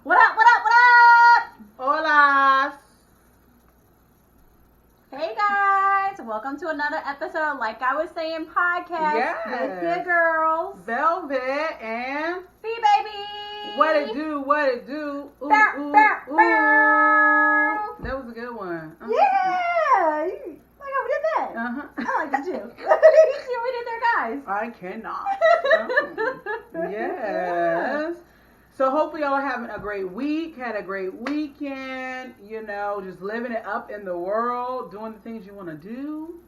What up, what up, what up? Hola. Hey guys, welcome to another episode, Like I Was Saying podcast with your girls, Velvet and V-Baby. What it do, what it do. Ooh, Bow, ooh, bow, ooh. bow. That was a good one. Yeah, like how we did that. Uh-huh. I like it too. You see what we did there, guys? I cannot. Yes. So hopefully y'all are having a great week, had a great weekend, just living it up in the world, doing the things you want to do,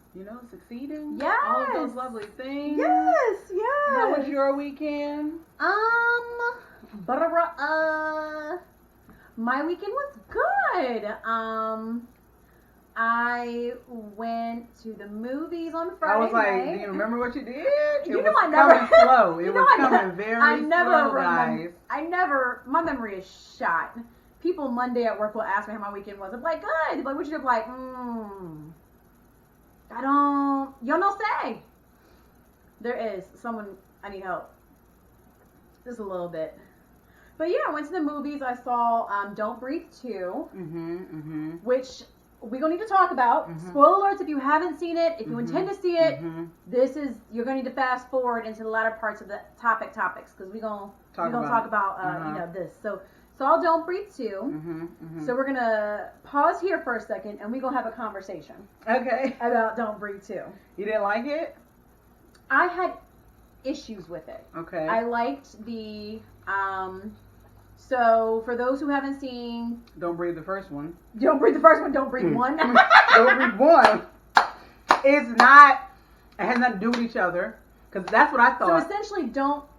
succeeding. Yes. All of those lovely things. Yes. How was your weekend? My weekend was good. I went to the movies on Friday. I was like, night. do you remember what you did? You It know was I never. coming slow. It was coming very slow, guys. My memory is shot. People Monday at work will ask me how my weekend was. I'm like, good. Like, what you do? Like, y'all no say. There is someone, I need help. Just a little bit. But yeah, I went to the movies. I saw Don't Breathe 2, which we're going to need to talk about. Spoiler alerts if you haven't seen it. If you intend to see it, you're going to need to fast forward into the latter parts of the topics because we're going to talk about this. So I'll Don't Breathe 2. So we're going to pause here for a second and we're going to have a conversation. Okay. About Don't Breathe 2. You didn't like it? I had issues with it. Okay. I liked the so for those who haven't seen Don't Breathe the first one. Don't Breathe the first one, Don't Breathe 1. Don't Breathe 1. It has nothing to do with each other. Because that's what I thought. So essentially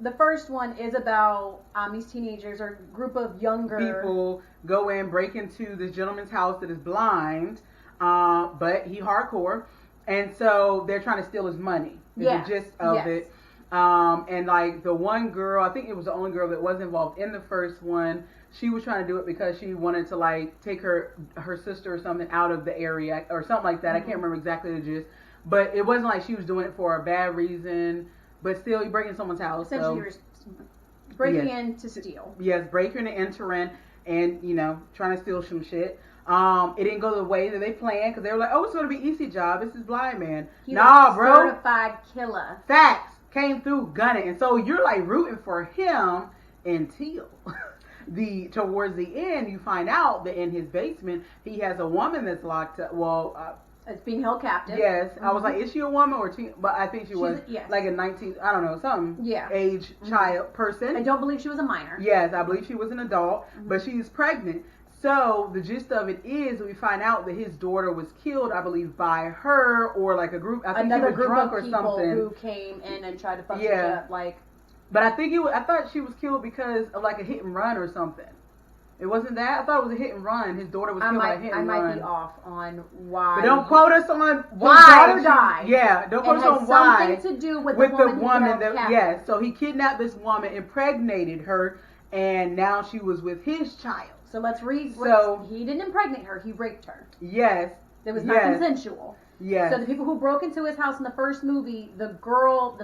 the first one is about these teenagers or group of younger people go in, break into this gentleman's house that is blind, but he hardcore. And so they're trying to steal his money. Is the gist of it. And like the one girl, I think it was the only girl that was involved in the first one. She was trying to do it because she wanted to like take her sister or something out of the area or something like that. I can't remember exactly the gist, but it wasn't like she was doing it for a bad reason. But still, you're breaking someone's house. Essentially, you're breaking in to steal. Yes, breaking and entering, and trying to steal some shit. It didn't go the way that they planned because they were like, "Oh, it's gonna be easy job. This is blind man." Nah, bro. Certified killer. Facts came through gunning, and so you're like rooting for him until towards the end you find out that in his basement he has a woman that's locked up. Well, it's being held captive. Yes, I was like, is she a woman or teen? But I think she's like a 19, I don't know, some age child person. I don't believe she was a minor. Yes, I believe she was an adult, but she's pregnant. So the gist of it is we find out that his daughter was killed, I believe, by her or like a group. I think another he was group drunk of or people something. who came in and tried to fuck her up. Like, but I think I thought she was killed because of like a hit and run or something. It wasn't that? I thought it was a hit and run. His daughter was killed by a hit and run. I might be off on why. But don't quote us on why. His daughter died. Yeah, don't quote us on why. Something to do with the woman that, yes. So he kidnapped this woman, impregnated her, and now she was with his child. So let's read. So he didn't impregnate her. He raped her. Yes. It was not consensual. Yes. So the people who broke into his house in the first movie, the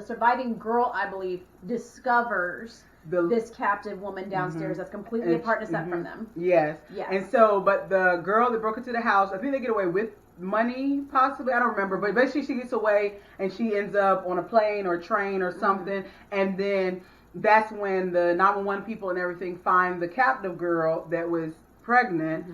surviving girl, I believe, discovers this captive woman downstairs that's completely apart and separate from them. Yes. Yes. And so, but the girl that broke into the house, I think they get away with money, possibly. I don't remember. But basically she gets away and she ends up on a plane or train or something. And then that's when the 911 people and everything find the captive girl that was pregnant.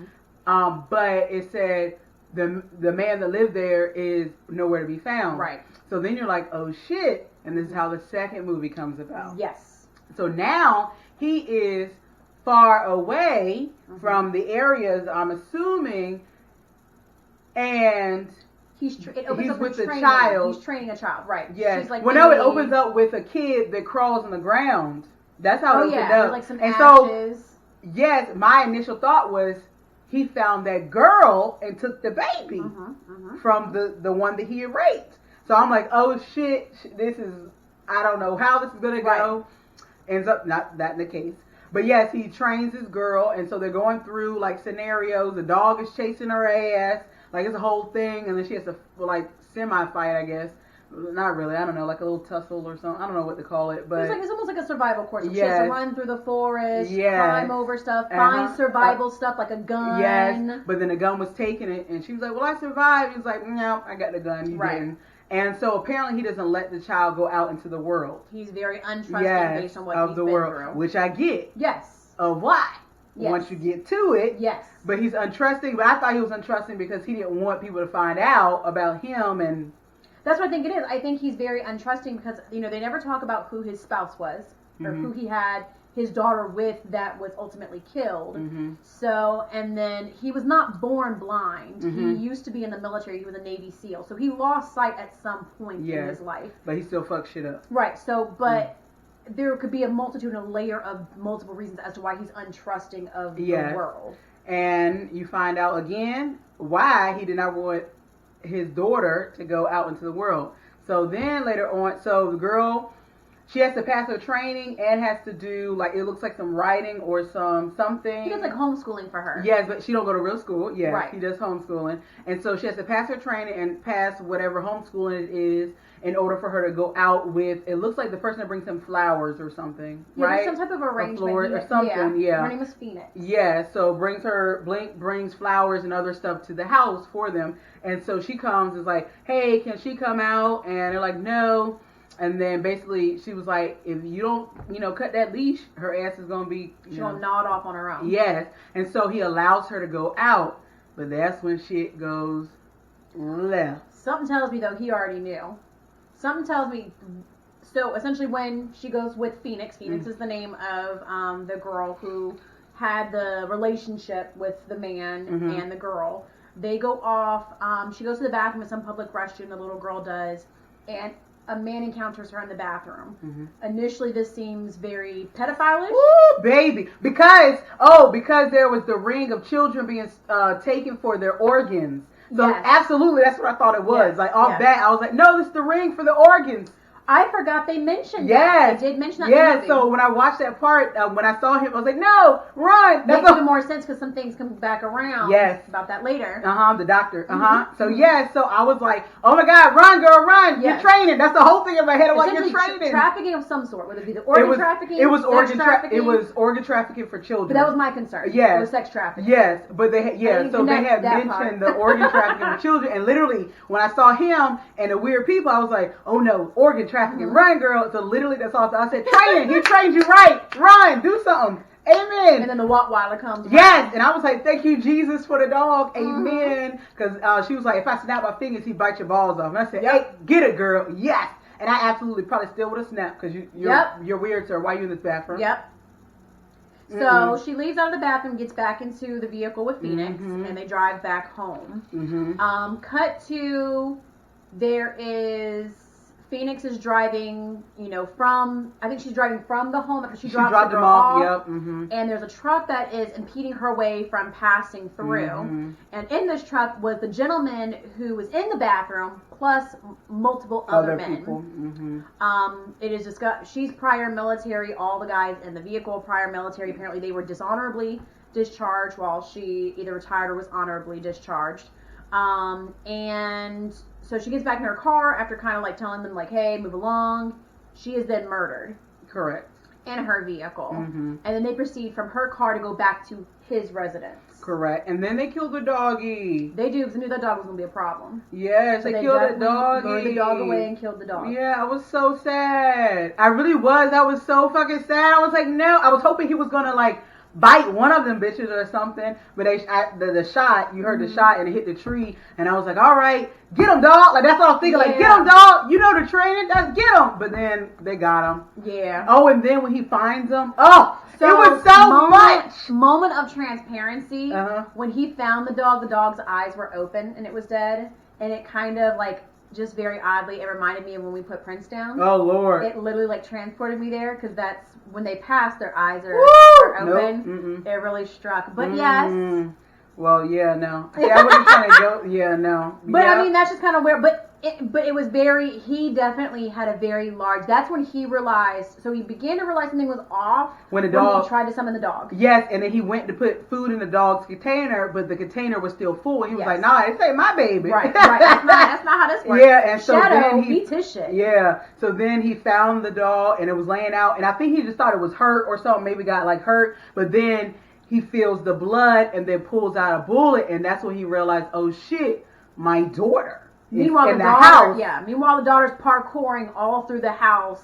But it said the man that lived there is nowhere to be found. Right. So then you're like, oh shit. And this is how the second movie comes about. Yes. So now he is far away from the areas, I'm assuming, and he's with a child. He's training a child, right? Yes. She's like, well, no, it opens up with a kid that crawls on the ground. That's how it opened up. Like some and ashes. So, yes, my initial thought was he found that girl and took the baby from the one that he had raped. So I'm like, oh shit, this is, I don't know how this is gonna go. Ends up not that in the case. But yes, he trains his girl, and so they're going through like scenarios. The dog is chasing her ass, like it's a whole thing, and then she has to like semi-fight, I guess, not really. I don't know, like a little tussle or something. I don't know what to call it, but it's almost like a survival course. She has to run through the forest, climb over stuff, find survival stuff like a gun. Yes, but then the gun was taking it, and she was like, "Well, I survived." He was like, "No, I got the gun." You didn't. And so apparently he doesn't let the child go out into the world. He's very untrusting based on what he's been through. Which I get. Yes. Of why? Yes. Once you get to it. Yes. But he's untrusting. But I thought he was untrusting because he didn't want people to find out about him. And that's what I think it is. I think he's very untrusting because, they never talk about who his spouse was or who he had his daughter with that was ultimately killed. So, and then he was not born blind. He used to be in the military. He was a Navy SEAL. So he lost sight at some point in his life. But he still fucked shit up. Right. So, but there could be a multitude, a layer of multiple reasons as to why he's untrusting of the world. And you find out again why he did not want his daughter to go out into the world. So then later on, so the girl, she has to pass her training and has to do, like, it looks like some writing or something. He does, like, homeschooling for her. Yes, but she don't go to real school. Yeah, right. He does homeschooling. And so she has to pass her training and pass whatever homeschooling it is in order for her to go out with, it looks like the person that brings him flowers or something, right? Some type of arrangement. Or something, Her name is Phoenix. Yeah, so brings flowers and other stuff to the house for them. And so she comes, is like, hey, can she come out? And they're like, no. And then basically she was like, if you don't, cut that leash, her ass is going to be... She'll nod off on her own. Yes. And so he allows her to go out. But that's when shit goes left. Something tells me, though, he already knew. Something tells me... So, essentially, when she goes with Phoenix, Phoenix is the name of the girl who had the relationship with the man and the girl. They go off. She goes to the bathroom in some public restroom, the little girl does. And... a man encounters her in the bathroom. Initially, this seems very pedophile-ish. Ooh, baby. Because there was the ring of children being taken for their organs. So absolutely, that's what I thought it was. Yes. Like, off that, I was like, no, it's the ring for the organs. I forgot they mentioned that. They did mention that in the movie. So when I watched that part, when I saw him, I was like, no, run. Makes even more sense because some things come back around. Yes. About that later. The doctor. So so I was like, oh my God, run, girl, run. Yes. You're training. That's the whole thing in my head. I'm like, you're training. Trafficking of some sort, whether it be the organ trafficking. It was organ trafficking. It was organ trafficking for children. But that was my concern. Yes. It was sex trafficking. Yes, but they had mentioned the organ trafficking for children, and literally when I saw him and the weird people, I was like, oh no, organ trafficking, run, girl. So literally that's all I said. Training. He trained you right. Run. Do something. Amen. And then the Rottweiler comes. Yes. And I was like, thank you, Jesus, for the dog. Amen. Because she was like, if I snap my fingers, he bites your balls off. And I said, hey, get it, girl. Yes. And I absolutely probably still would have snapped because you're weird, sir. Why are you in this bathroom? Yep. So she leaves out of the bathroom, gets back into the vehicle with Phoenix, and they drive back home. Cut to, there is... Phoenix is driving, I think she's driving from the home after she dropped them off. And there's a truck that is impeding her way from passing through. And in this truck was the gentleman who was in the bathroom plus multiple other men. People. It is she's prior military. All the guys in the vehicle prior military. Apparently they were dishonorably discharged while she either retired or was honorably discharged. And so she gets back in her car after kind of like telling them like, hey, move along. She is then murdered. Correct. In her vehicle. And then they proceed from her car to go back to his residence. Correct. And then they killed the doggy. They do, because they knew that dog was going to be a problem. Yes, so they killed the doggy. Lured the dog away and killed the dog. Yeah, I was so sad. I really was. I was so fucking sad. I was like, no. I was hoping he was going to like bite one of them bitches or something, but the shot, you heard the shot and it hit the tree, and I was like, all right, get him, dog. Like that's what I was thinking, like get him, dog. You know the training, that's get him. But then they got him. Yeah. Oh, and then when he finds them, so it was so much. Moment of transparency. When he found the dog's eyes were open and it was dead, and it kind of like just very oddly, it reminded me of when we put Prince down. Oh Lord! It literally like transported me there because that's when they pass, their eyes are open. Nope. It really struck. But yes. Well, yeah, no. Yeah, I wasn't trying to go. Yeah, no. But I mean, that's just kind of weird. But But it was he definitely had a very large, that's when he realized, so he began to realize something was off when he tried to summon the dog. Yes, and then he went to put food in the dog's container, but the container was still full. He was like, nah, this ain't my baby. Right. That's not how this works. Yeah, and so Shadow then he beats his shit. Yeah, so then he found the dog, and it was laying out, and I think he just thought it was hurt or something, maybe got like hurt, but then he feels the blood and then pulls out a bullet, and that's when he realized, oh shit, my daughter. Meanwhile, the daughter's parkouring all through the house,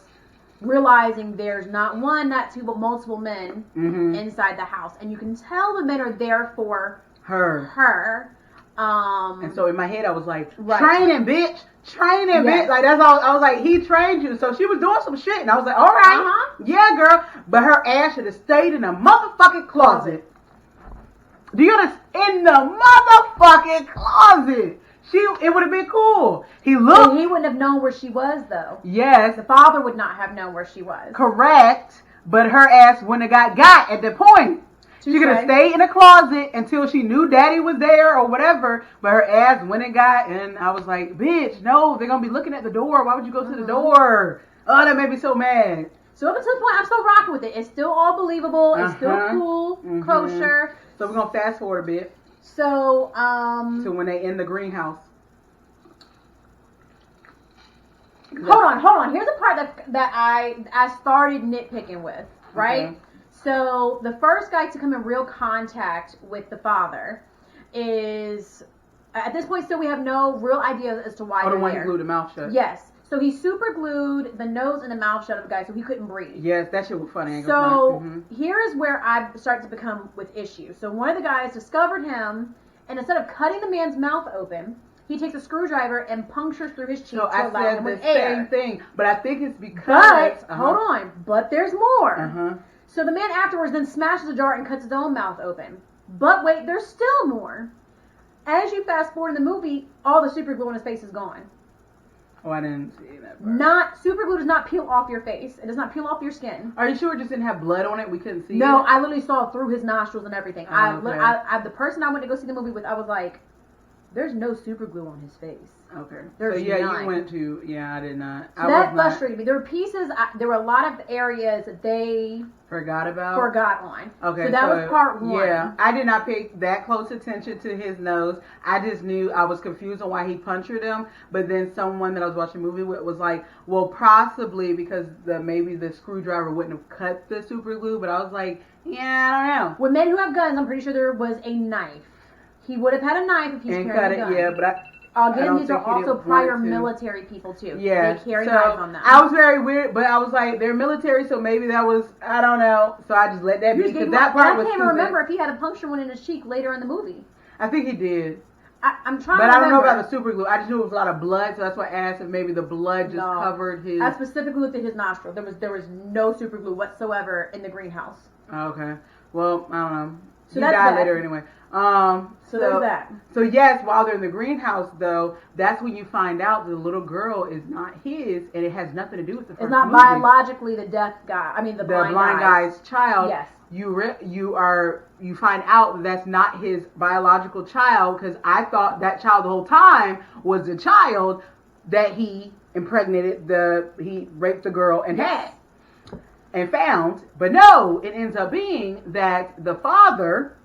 realizing there's not one, not two, but multiple men inside the house, and you can tell the men are there for her. And so in my head, I was like, training, bitch, bitch. Like that's all. I was like, he trained you. So she was doing some shit, and I was like, all right, yeah, girl. But her ass should have stayed in the motherfucking closet. Do you understand? In the motherfucking closet. It would have been cool. He looked. And he wouldn't have known where she was, though. Yes. The father would not have known where she was. Correct. But her ass wouldn't have got at the point. She could have stayed in a closet until she knew daddy was there or whatever. But her ass went and got, and I was like, bitch, no, they're going to be looking at the door. Why would you go to the door? Oh, that made me so mad. So up until the point, I'm still rocking with it. It's still all believable. It's still cool, kosher. So we're going to fast forward a bit. So, to when they in the greenhouse. Hold on. Here's a part that I started nitpicking with, right? Okay. So, the first guy to come in real contact with the father is, at this point still we have no real idea as to why they're there. The one who glued the mouth shut. Yes. So he super glued the nose and the mouth shut of the guy so he couldn't breathe. Yes, that shit was funny. So here is where I start to become with issues. So one of the guys discovered him, and instead of cutting the man's mouth open, he takes a screwdriver and punctures through his cheek to allow him with air. I said the same thing, but I think it's because... But, hold on, but there's more. So the man afterwards then smashes a jar and cuts his own mouth open. But wait, there's still more. As you fast forward in the movie, all the super glue on his face is gone. Oh, I didn't see that part. Super glue does not peel off your face. It does not peel off your skin. Are you sure it just didn't have blood on it? We couldn't see it? No, I literally saw through his nostrils and everything. Okay. The person I went to go see the movie with, I was like, there's no super glue on his face. Okay. There's you went to, I did not. So that frustrated me. There were pieces, there were a lot of areas that they forgot on. Okay. So that was part one. Yeah. I did not pay that close attention to his nose. I just knew I was confused on why he punctured him. But then someone that I was watching a movie with was like, well, possibly because maybe the screwdriver wouldn't have cut the super glue. But I was like, yeah, I don't know. With men who have guns, I'm pretty sure there was a knife. He would have had a knife if he's carrying a gun. Yeah, but again, these are also prior military people too. Yeah, they carry knives on them. I was very weird, but I was like, they're military, so maybe that was, I don't know. So I just let that be because that part was. I can't remember if he had a puncture wound in his cheek later in the movie. I think he did. I'm trying, but I don't know about the super glue. I just knew it was a lot of blood, so that's why I asked if maybe the blood just covered his. I specifically looked at his nostril. There was no super glue whatsoever in the greenhouse. Okay, well, I don't know. So he died later anyway. So there's that. So yes, while they're in the greenhouse, though, that's when you find out the little girl is not his, and it has nothing to do with the first It's not movie. Biologically the deaf guy. I mean the blind guy's child. Yes. You find out that's not his biological child, because I thought that child the whole time was the child that he impregnated. He raped the girl and had and found, but no, it ends up being that the father.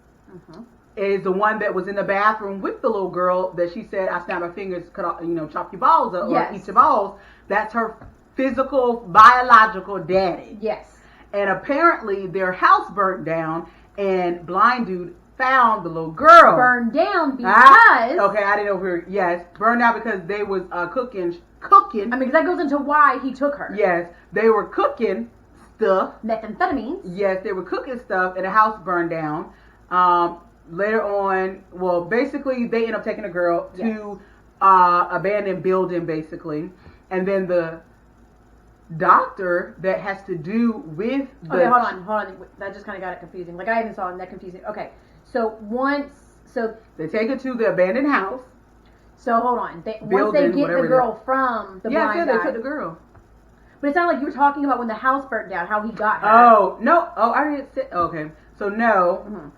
Is the one that was in the bathroom with the little girl that she said, I snapped my fingers, cut off, chop your balls up, or eat your balls. That's her physical, biological daddy. Yes. And apparently their house burnt down, and blind dude found the little girl. Burned down because... okay, I didn't know if we were... Yes, burned down because they was cooking. I mean, that goes into why he took her. Yes, they were cooking stuff. Methamphetamines. Yes, they were cooking stuff, and the house burned down. Later on, well, basically, they end up taking a girl to abandoned building, basically. And then the doctor that has to do with the... Okay, hold on. That just kind of got it confusing. Like, I even saw it that confusing. Okay, so they take her to the abandoned house. So, hold on. Once they get the girl from the blind guy... Yeah, they took the girl. But it sounded like you were talking about when the house burnt down, how he got her. Oh, no. Oh, I didn't say... Okay, so no...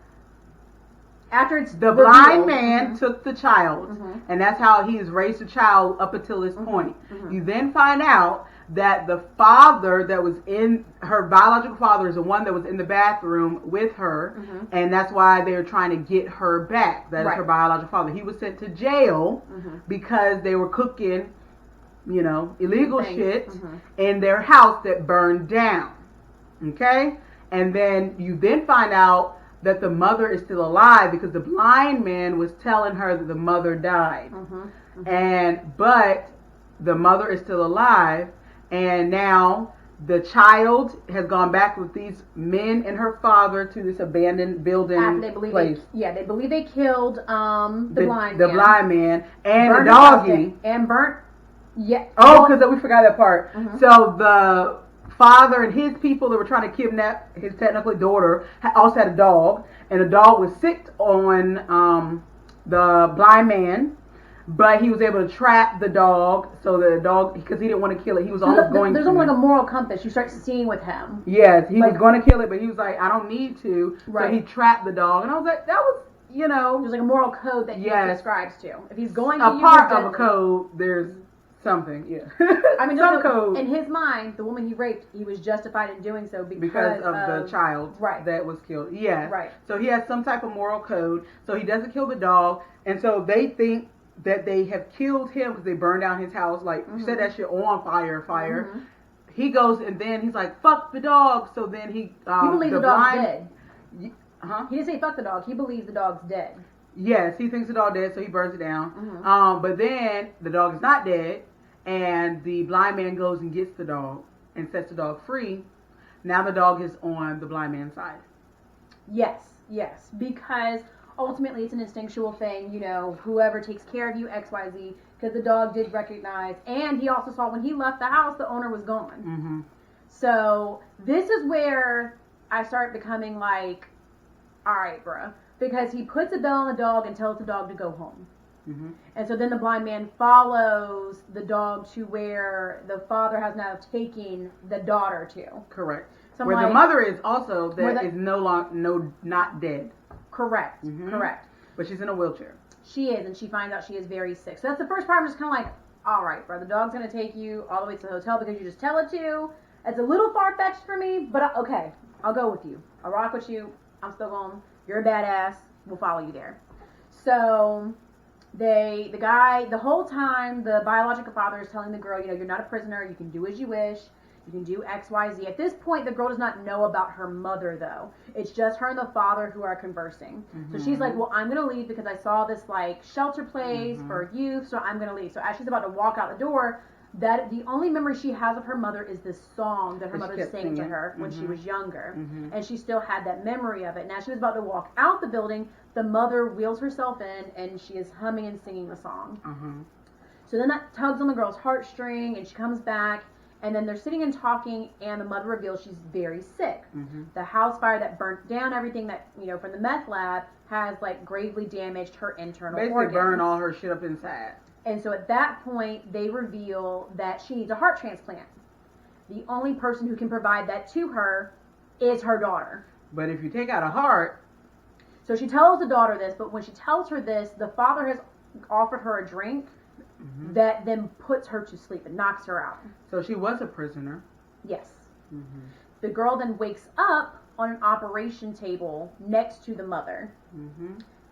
After it's the revealed, blind man took the child, and that's how he has raised the child up until this point. You then find out that the father that was in her biological father is the one that was in the bathroom with her, and that's why they're trying to get her back. That is her biological father. He was sent to jail because they were cooking, illegal shit in their house that burned down. Okay? And then you then find out that the mother is still alive because the blind man was telling her that the mother died. But the mother is still alive. And now the child has gone back with these men and her father to this abandoned building place. They believe they killed the blind man and the doggy. And burnt. Yeah. Oh, because we forgot that part. So the father and his people that were trying to kidnap his technically daughter also had a dog. And the dog was sick on the blind man. But he was able to trap the dog, so the dog, because he didn't want to kill it, he was almost going to. There's almost like a moral compass you start seeing with him. Yes, he was going to kill it, but he was like, I don't need to. Right. So he trapped the dog, and I was like, that was, There's like a moral code that he subscribes to. If he's going to use a part of a code, there's something, I mean, some code. In his mind, the woman he raped, he was justified in doing so because of the child that was killed. Yeah. Right. So he has some type of moral code, so he doesn't kill the dog, and so they think that they have killed him because they burned down his house, set that shit on fire. He goes and then he's like, fuck the dog. So then he believes the dog's dead. He didn't say fuck the dog. He believes the dog's dead. Yes, he thinks the dog's dead, so he burns it down. But then the dog is not dead, and the blind man goes and gets the dog and sets the dog free. Now the dog is on the blind man's side. Yes, because ultimately, it's an instinctual thing, whoever takes care of you, XYZ, because the dog did recognize, and he also saw when he left the house, the owner was gone. So, this is where I start becoming like, alright, bruh, because he puts a bell on the dog and tells the dog to go home. And so then the blind man follows the dog to where the father has now taken the daughter to. Correct. So where the mother is also, is not dead. Correct. But she's in a wheelchair. She is, and she finds out she is very sick. So that's the first part. I'm just kind of like, all right, bro, the dog's going to take you all the way to the hotel because you just tell it to. It's a little far-fetched for me, but okay, I'll go with you. I'll rock with you. I'm still going. You're a badass. We'll follow you there. So the whole time, the biological father is telling the girl, you're not a prisoner. You can do as you wish. You can do X, Y, Z. At this point, the girl does not know about her mother, though. It's just her and the father who are conversing. So she's like, well, I'm going to leave because I saw this, shelter place for youth, so I'm going to leave. So as she's about to walk out the door, the only memory she has of her mother is this song that her mother sang to her when she was younger. And she still had that memory of it. Now she was about to walk out the building. The mother wheels herself in, and she is humming and singing the song. So then that tugs on the girl's heartstring, and she comes back. And then they're sitting and talking, and the mother reveals she's very sick. The house fire that burnt down everything that, from the meth lab has, gravely damaged her internal organs. Basically burned all her shit up inside. And so at that point, they reveal that she needs a heart transplant. The only person who can provide that to her is her daughter. But if you take out a heart... So she tells the daughter this, but when she tells her this, the father has offered her a drink that then puts her to sleep and knocks her out. So she was a prisoner. Yes. The girl then wakes up on an operation table next to the mother.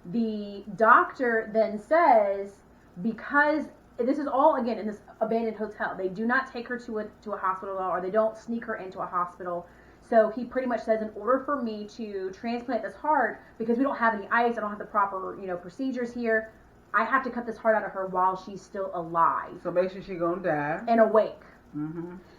The doctor then says, because this is all, again, in this abandoned hotel, they do not take her to a hospital, or they don't sneak her into a hospital. So he pretty much says, in order for me to transplant this heart, because we don't have any ice, I don't have the proper, procedures here, I have to cut this heart out of her while she's still alive. So basically she's going to die. And awake.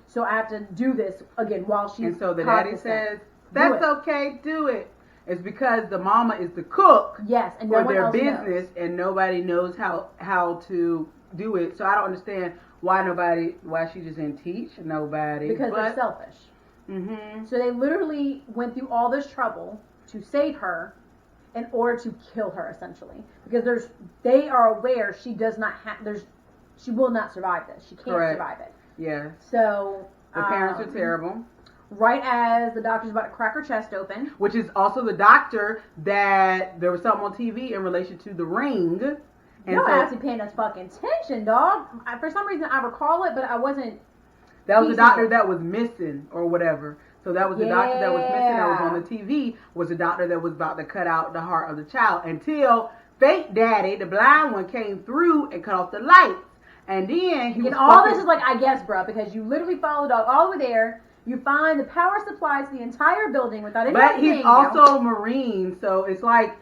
So I have to do this, again, while she's And so the daddy says, that's okay, do it. It's because the mama is the cook and for their business, and nobody knows how to do it. So I don't understand why she just didn't teach nobody. Because they're selfish. So they literally went through all this trouble to save her, in order to kill her, essentially, because they are aware she does not she will not survive this. She can't survive it. Yeah. So the parents are terrible. right as the doctor's about to crack her chest open. Which is also the doctor that there was something on TV in relation to The Ring. And You're actually paying us fucking attention, dog. For some reason, I recall it, but I wasn't. That was the doctor that was missing or whatever. So that was the doctor that was missing that was on the TV, was the doctor that was about to cut out the heart of the child until fake daddy, the blind one, came through and cut off the lights. And then he was all this is like, I guess, bro, because you literally follow the dog all the way there. You find the power supply to the entire building without any. But he's also a Marine, so it's like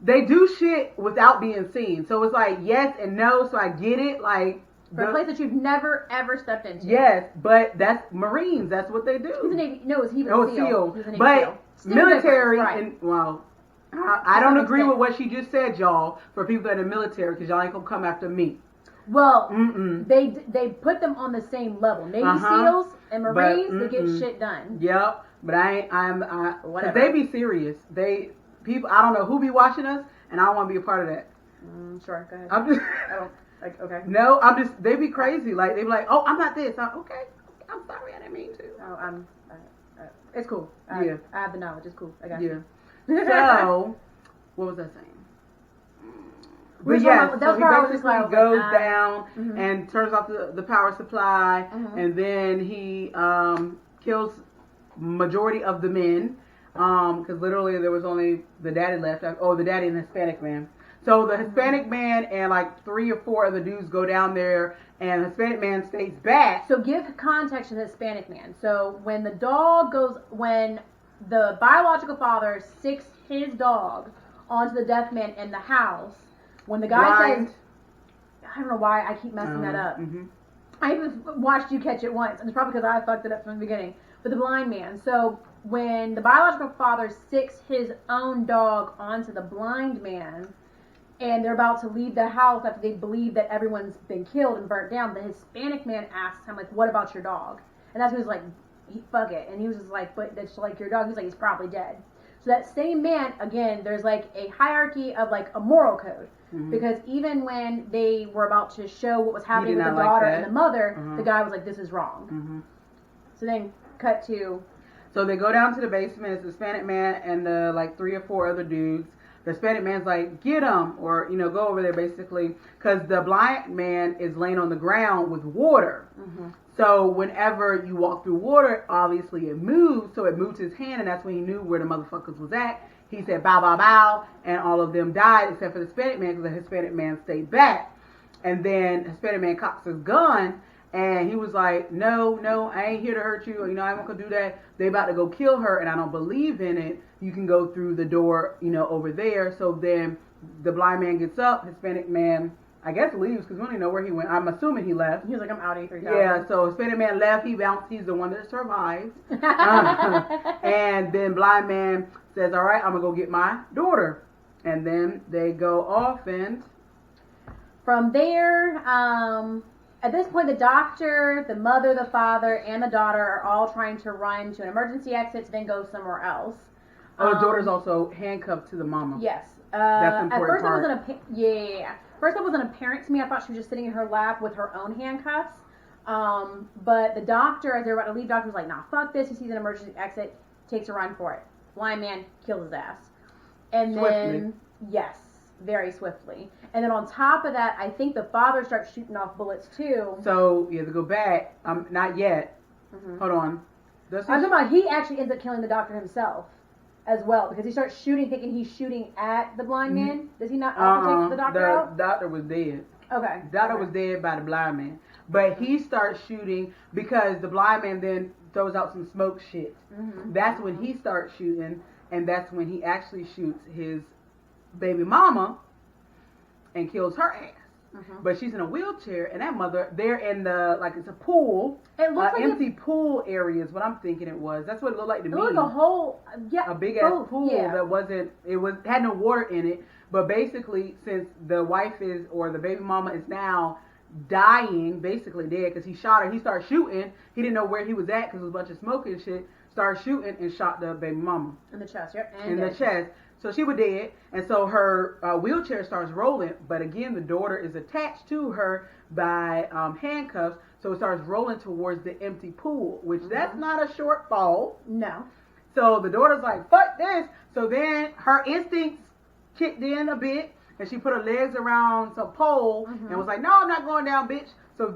they do shit without being seen. So it's like yes and no. So I get it, like. For a place that you've never, ever stepped into. Yes, but that's Marines. That's what they do. He's a Navy. No, he was a SEAL. He was a Navy but SEAL. Military, right. And well, I don't agree with what she just said, y'all, for people that are in the military, because y'all ain't going to come after me. Well, they put them on the same level. Navy SEALs and Marines, they get shit done. Yep, but whatever. They be serious. People, I don't know who be watching us, and I don't want to be a part of that. Sure, go ahead. I'm just... Okay. No, they be crazy. Like, they be like, oh, I'm not this. Okay. I'm sorry, I didn't mean to. Oh, it's cool. I have the knowledge. It's cool. I got you. So, what was I saying? But yeah, so he basically goes down and turns off the power supply, and then he kills majority of the men, because literally there was only the daddy left. The daddy and the Hispanic man. So the Hispanic man and like 3 or 4 other dudes go down there, and the Hispanic man stays back. So give context to the Hispanic man. So when the biological father sicks his dog onto the deaf man in the house, when the guy says, I don't know why I keep messing that up. I even watched you catch it once, and it's probably because I fucked it up from the beginning. But the blind man. So when the biological father sicks his own dog onto the blind man, and they're about to leave the house after they believe that everyone's been killed and burnt down, the Hispanic man asks him, like, what about your dog? And that's when he's like, fuck it. And he was just like, but that's like your dog. He's like, he's probably dead. So that same man, again, there's like a hierarchy of like a moral code. Because even when they were about to show what was happening with the daughter and the mother, the guy was like, this is wrong. So then cut to... So they go down to the basement. It's the Hispanic man and the like 3 or 4 other dudes. The Hispanic man's like, get him, or, go over there basically, because the blind man is laying on the ground with water. So whenever you walk through water, obviously it moves, so it moved his hand, and that's when he knew where the motherfuckers was at. He said, bow, bow, bow, and all of them died except for the Hispanic man, because the Hispanic man stayed back. And then the Hispanic man cocks his gun, and he was like, no, I ain't here to hurt you, I ain't gonna do that. They about to go kill her, and I don't believe in it. You can go through the door, over there. So then the blind man gets up, Hispanic man, I guess, leaves, because we don't even know where he went. I'm assuming he left. He was like, I'm out of here. Yeah, so Hispanic man left, he bounced, he's the one that survived. And then blind man says, all right, I'm gonna go get my daughter. And then they go off, and from there, at this point, the doctor, the mother, the father, and the daughter are all trying to run to an emergency exit to then go somewhere else. Oh, the daughter's also handcuffed to the mama. Yes. That's important. At first, part. it wasn't First, it wasn't apparent to me. I thought she was just sitting in her lap with her own handcuffs. But the doctor, as they're about to leave, doctor was like, nah, fuck this. He sees an emergency exit, takes a run for it. Blind man kills his ass. And then, yes, very swiftly. And then on top of that, I think the father starts shooting off bullets too. So, to go back, not yet. Hold on. I'm talking about he actually ends up killing the doctor himself as well, because he starts shooting thinking he's shooting at the blind man. Does he not also take the doctor out? The doctor was dead. Okay. The doctor was dead by the blind man. But he starts shooting because the blind man then throws out some smoke shit. That's when he starts shooting, and that's when he actually shoots his baby mama and kills her ass. But she's in a wheelchair, and that mother, they're in the, like, it's a pool. It looks like empty pool area is what I'm thinking it was. That's what it looked like to me. It looked like a whole, a big ass pool that wasn't, had no water in it. But basically, since the wife or the baby mama is now dying, basically dead, because he shot her, he started shooting. He didn't know where he was at because there was a bunch of smoke and shit. Started shooting and shot the baby mama. In the chest, yep. In the chest. So she was dead, and so her wheelchair starts rolling, but again, the daughter is attached to her by handcuffs, So it starts rolling towards the empty pool, which that's not a short fall. No. So the daughter's like, fuck this. So then her instincts kicked in a bit, and she put her legs around some pole and was like, no, I'm not going down, bitch. So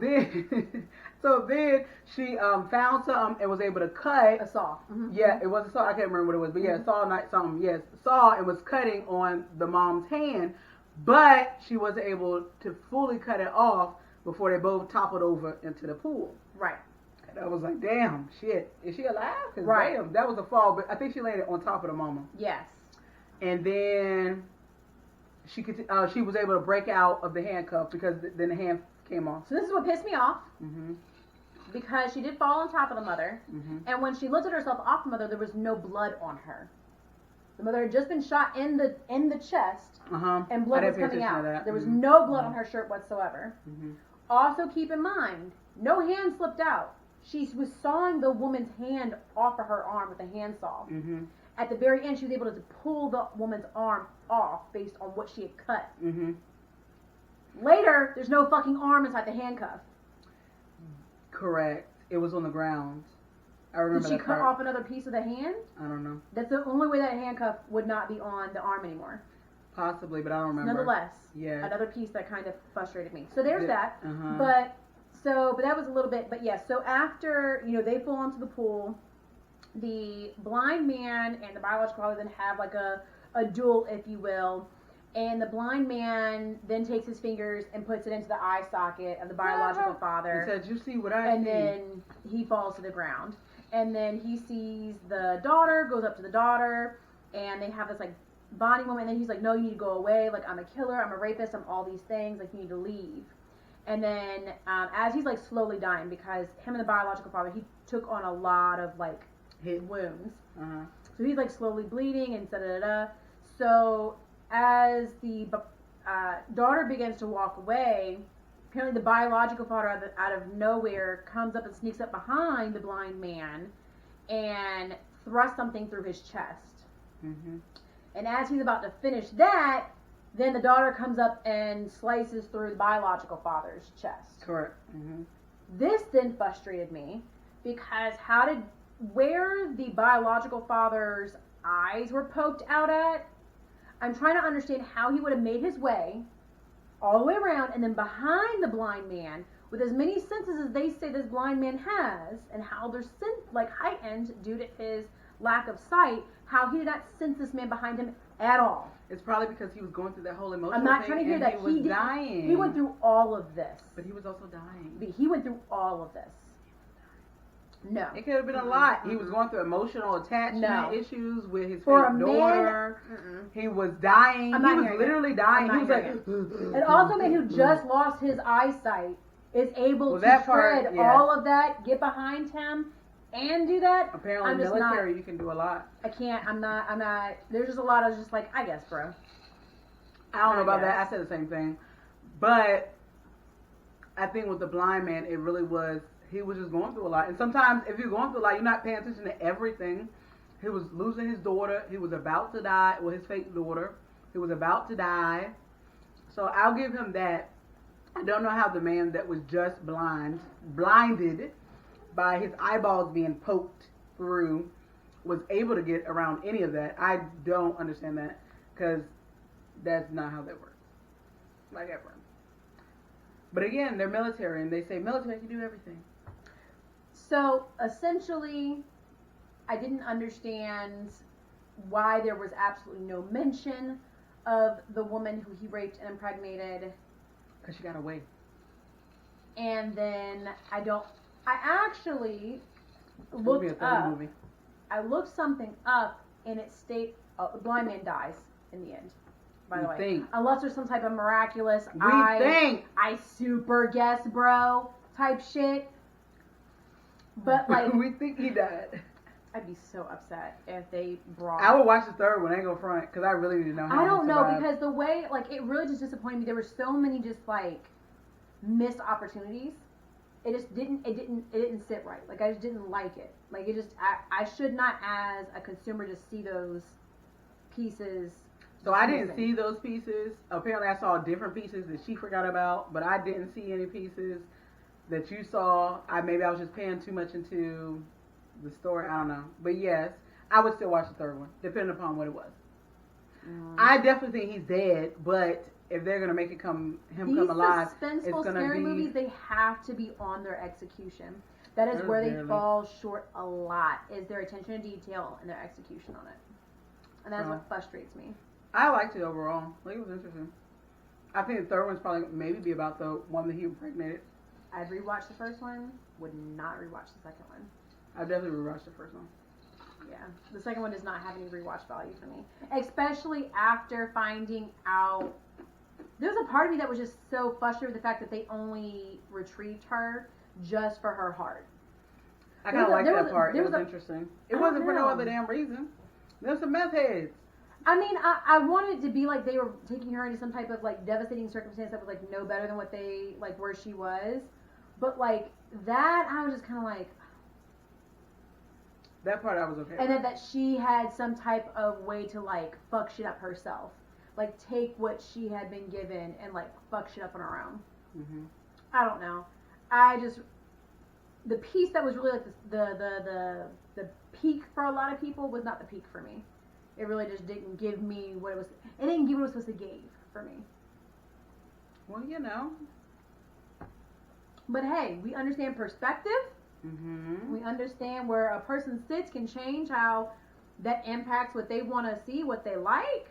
then, she found something and was able to cut. A saw. Yeah, it was a saw. I can't remember what it was, but yeah, saw, not something. Yes, saw, and was cutting on the mom's hand, but she wasn't able to fully cut it off before they both toppled over into the pool. Right. And I was like, damn, shit, is she alive? Cause right. Damn, that was a fall, but I think she landed on top of the mama. Yes. And then she was able to break out of the handcuff because then the hand came off. So this is what pissed me off. Because she did fall on top of the mother, and when she lifted herself off the mother, there was no blood on her. The mother had just been shot in the chest, and blood was coming out. There was no blood on her shirt whatsoever. Also, keep in mind, no hand slipped out. She was sawing the woman's hand off of her arm with a handsaw. At the very end, she was able to pull the woman's arm off based on what she had cut. Later, there's no fucking arm inside the handcuff. Correct. It was on the ground. I remember. Did she cut off another piece of the hand? I don't know. That's the only way that handcuff would not be on the arm anymore. Possibly, but I don't remember. Nonetheless, yeah, another piece that kind of frustrated me. So there's that. But that was a little bit. But yes. So after they fall into the pool, the blind man and the biological father then have like a duel, if you will. And the blind man then takes his fingers and puts it into the eye socket of the biological father. He said, "You see what I see?" And then he falls to the ground. And then he sees the daughter, goes up to the daughter, and they have this like bonding moment. And then he's like, "No, you need to go away. Like, I'm a killer, I'm a rapist, I'm all these things. Like, you need to leave." And then as he's like slowly dying, because him and the biological father, he took on a lot of like wounds. So he's like slowly bleeding and da-da-da-da. So as the daughter begins to walk away, apparently the biological father out of nowhere comes up and sneaks up behind the blind man and thrusts something through his chest. And as he's about to finish that, then the daughter comes up and slices through the biological father's chest. Correct. This then frustrated me because where the biological father's eyes were poked out at, I'm trying to understand how he would have made his way all the way around and then behind the blind man with as many senses as they say this blind man has, and how they're heightened due to his lack of sight, how he did not sense this man behind him at all. It's probably because he was going through that whole emotional I'm not trying to hear that. He was dying. He went through all of this. But he was also dying. But he went through all of this. No. It could have been a lot. He was going through emotional attachment issues with his fake daughter. He was dying. He was literally dying. He was like, and also a man who just lost his eyesight is able to shred all of that, get behind him, and do that. Apparently, military, you can do a lot. I can't. I'm not. There's just a lot of just like, I guess, bro. I don't know about that. I said the same thing. But I think with the blind man, it really was, he was just going through a lot. And sometimes if you're going through a lot, you're not paying attention to everything. He was losing his daughter. He was about to die. Well, his fake daughter. He was about to die. So I'll give him that. I don't know how the man that was just blinded by his eyeballs being poked through, was able to get around any of that. I don't understand that, because that's not how that works. Like ever. But again, they're military, and they say military can do everything. So essentially, I didn't understand why there was absolutely no mention of the woman who he raped and impregnated. Because she got away. And then I actually looked up. I looked something up, and it stated the blind man dies in the end. By the way, unless there's some type of miraculous, I super guess, bro, type shit. But like, we think he died. I'd be so upset if they brought. I would watch the third one. I ain't gonna front, because I really need to know how. I don't know, because the way, like, it really just disappointed me. There were so many just like missed opportunities. It just didn't sit right. Like, I just didn't like it. Like, it just, I should not, as a consumer, just see those pieces. So I didn't see those pieces. Apparently I saw different pieces that she forgot about, but I didn't see any pieces that you saw. Maybe I was just paying too much into the story. I don't know. But yes, I would still watch the third one, depending upon what it was. I definitely think he's dead, but if they're gonna make it come alive, these it's suspenseful, gonna scary be movies. They have to be on their execution. That is where they fall short a lot. Is their attention to detail and their execution on it, and that's what frustrates me. I liked it overall. Like, it was interesting. I think the third one's probably maybe be about the one that he impregnated. I'd rewatch the first one. Would not rewatch the second one. I definitely rewatched the first one. Yeah, the second one does not have any rewatch value for me, especially after finding out. There's a part of me that was just so frustrated with the fact that they only retrieved her just for her heart. I kind of liked that part. It was interesting. It wasn't for no other damn reason. There's some meth heads. I mean, I wanted it to be like they were taking her into some type of like devastating circumstance that was like no better than what they like where she was, but like that I was just kind of like. That part I was okay with. And then that she had some type of way to like fuck shit up herself, like take what she had been given and like fuck shit up on her own. Mm-hmm. I don't know. The piece that was really like the peak for a lot of people was not the peak for me. It really just didn't give me what it was. It didn't give what it was supposed to give for me. Well, you know. But hey, we understand perspective. Mm-hmm. We understand where a person sits can change how that impacts what they want to see, what they like.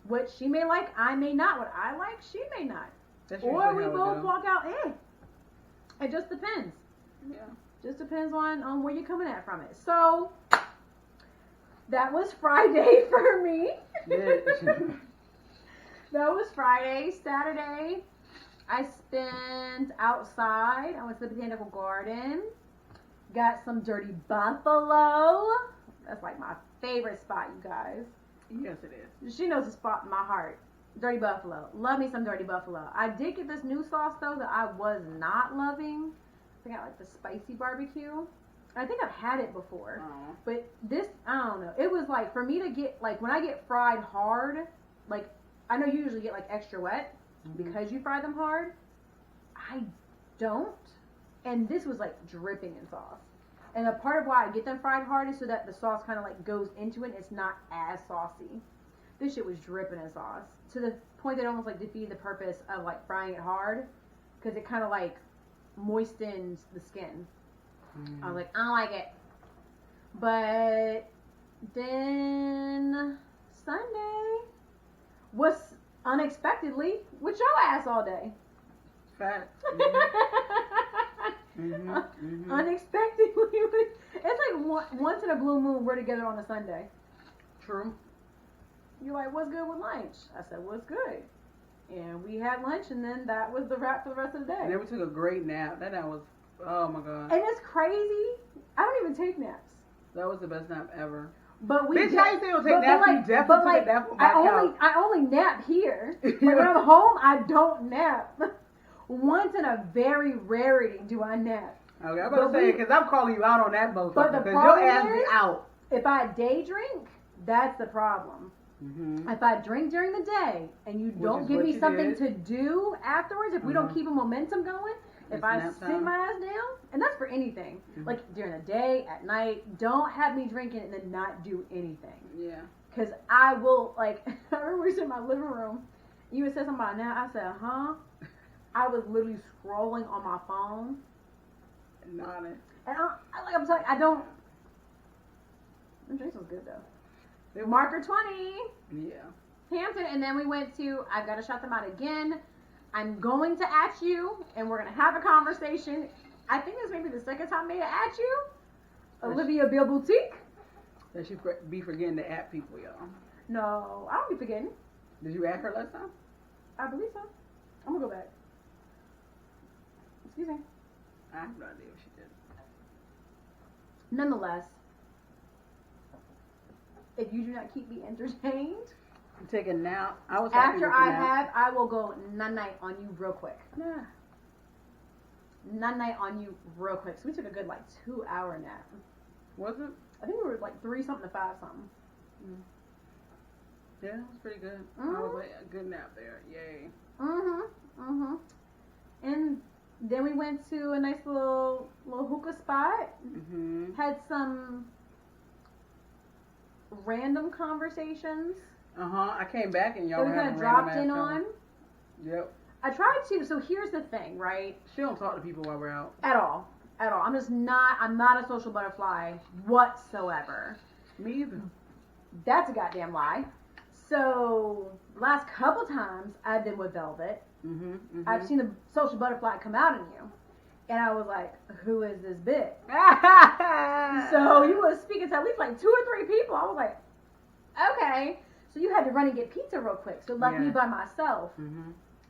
What she may like, I may not. What I like, she may not. Or we both walk out, It just depends. Yeah. Just depends on where you're coming at from it. So, that was Friday for me. That was Friday. Saturday, I spent outside. I went to the botanical garden. Got some dirty buffalo. That's like my favorite spot, you guys. Yes, it is. She knows the spot in my heart. Dirty buffalo. Love me some dirty buffalo. I did get this new sauce, though, that I was not loving. I got like the spicy barbecue. I think I've had it before. Aww. But this, I don't know. It was like, for me to get, like, when I get fried hard, like, I know you usually get like extra wet because you fry them hard. I don't. And this was like dripping in sauce. And a part of why I get them fried hard is so that the sauce kind of like goes into it and it's not as saucy. This shit was dripping in sauce to the point that it almost like defeated the purpose of like frying it hard because it kind of like moistens the skin. I was like, I don't like it. But then Sunday was unexpectedly with your ass all day. Fact. Unexpectedly. It's like once in a blue moon we're together on a Sunday. True. You're like, what's good with lunch? I said, what's good? And we had lunch, and then that was the wrap for the rest of the day. And then we took a great nap. That nap was, oh my god. And it's crazy. I don't even take naps. That was the best nap ever. But we bitch, how you say you'll take naps? You definitely took a nap on my couch. I only nap here. Like when I'm home, I don't nap. Once in a very rarity do I nap. Okay, I'm about to say, because I'm calling you out on that motherfucker. But the because problem your ass is, be out. If I day drink, that's the problem. Mm-hmm. If I drink during the day and you don't give me something to do afterwards, if we don't keep a momentum going, if I sit my ass down, and that's for anything, like during the day, at night, don't have me drinking and then not do anything. Yeah. Because I will, like, I remember we were in my living room, you had said something about now, I said, huh? I was literally scrolling on my phone. Nodding. And I'm telling you, I don't, the drinks was good though. Marker 20. Yeah. Hampton, and then we went to, I've got to shout them out again. I'm going to at you, and we're going to have a conversation. I think this may be the second time I made it at you. Olivia Bill Boutique. That she be forgetting to at people, y'all. No, I don't be forgetting. Did you at her last time? I believe so. I'm going to go back. Excuse me. I have no idea what she did. Nonetheless, if you do not keep me entertained, I'm taking now. After I will go night on you real quick. Nah. Night on you real quick. So we took a good like 2-hour nap. Was it? I think we were like 3 something to 5 something. Yeah, it was pretty good. I was like a good nap there. Yay. And Then we went to a nice little hookah spot. Mm-hmm. Had some random conversations. I came back and y'all that we kind of dropped in on. Yep. I tried to. So here's the thing, right? She don't talk to people while we're out. At all. I'm not a social butterfly whatsoever. Me either. That's a goddamn lie. So, last couple times I've been with Velvet. I've seen the social butterfly come out in you. And I was like, who is this bitch? So, you were speaking to at least like 2 or 3 people. I was like, okay. So, you had to run and get pizza real quick. So, left me by myself.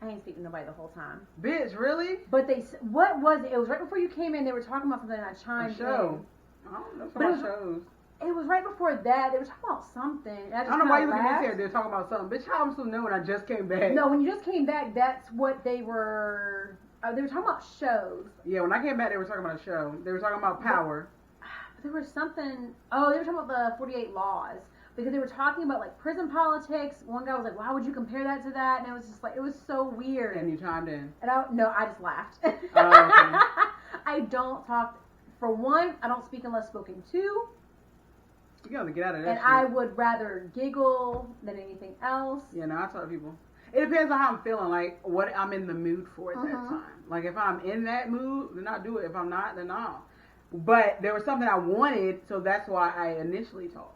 I ain't speaking to nobody the whole time. Bitch, really? But what was it? It was right before you came in. They were talking about something and I chimed in. I don't know about shows. It was right before that. They were talking about something. I don't know why you looking at me. They're talking about something. Bitch, how am I supposed to know when I just came back? No, when you just came back, that's what they were. They were talking about shows. Yeah, when I came back, they were talking about a show. They were talking about Power. There was something. Oh, they were talking about the 48 Laws. Because they were talking about like prison politics. One guy was like, "Why would you compare that to that?" And it was just like, it was so weird. And you chimed in. And I just laughed. Okay. I don't talk. For one, I don't speak unless spoken to. You gotta get out of that. And shit. I would rather giggle than anything else. Yeah, no, I talk to people. It depends on how I'm feeling, like what I'm in the mood for at that time. Like if I'm in that mood, then I'll do it. If I'm not, then no. But there was something I wanted, so that's why I initially talked.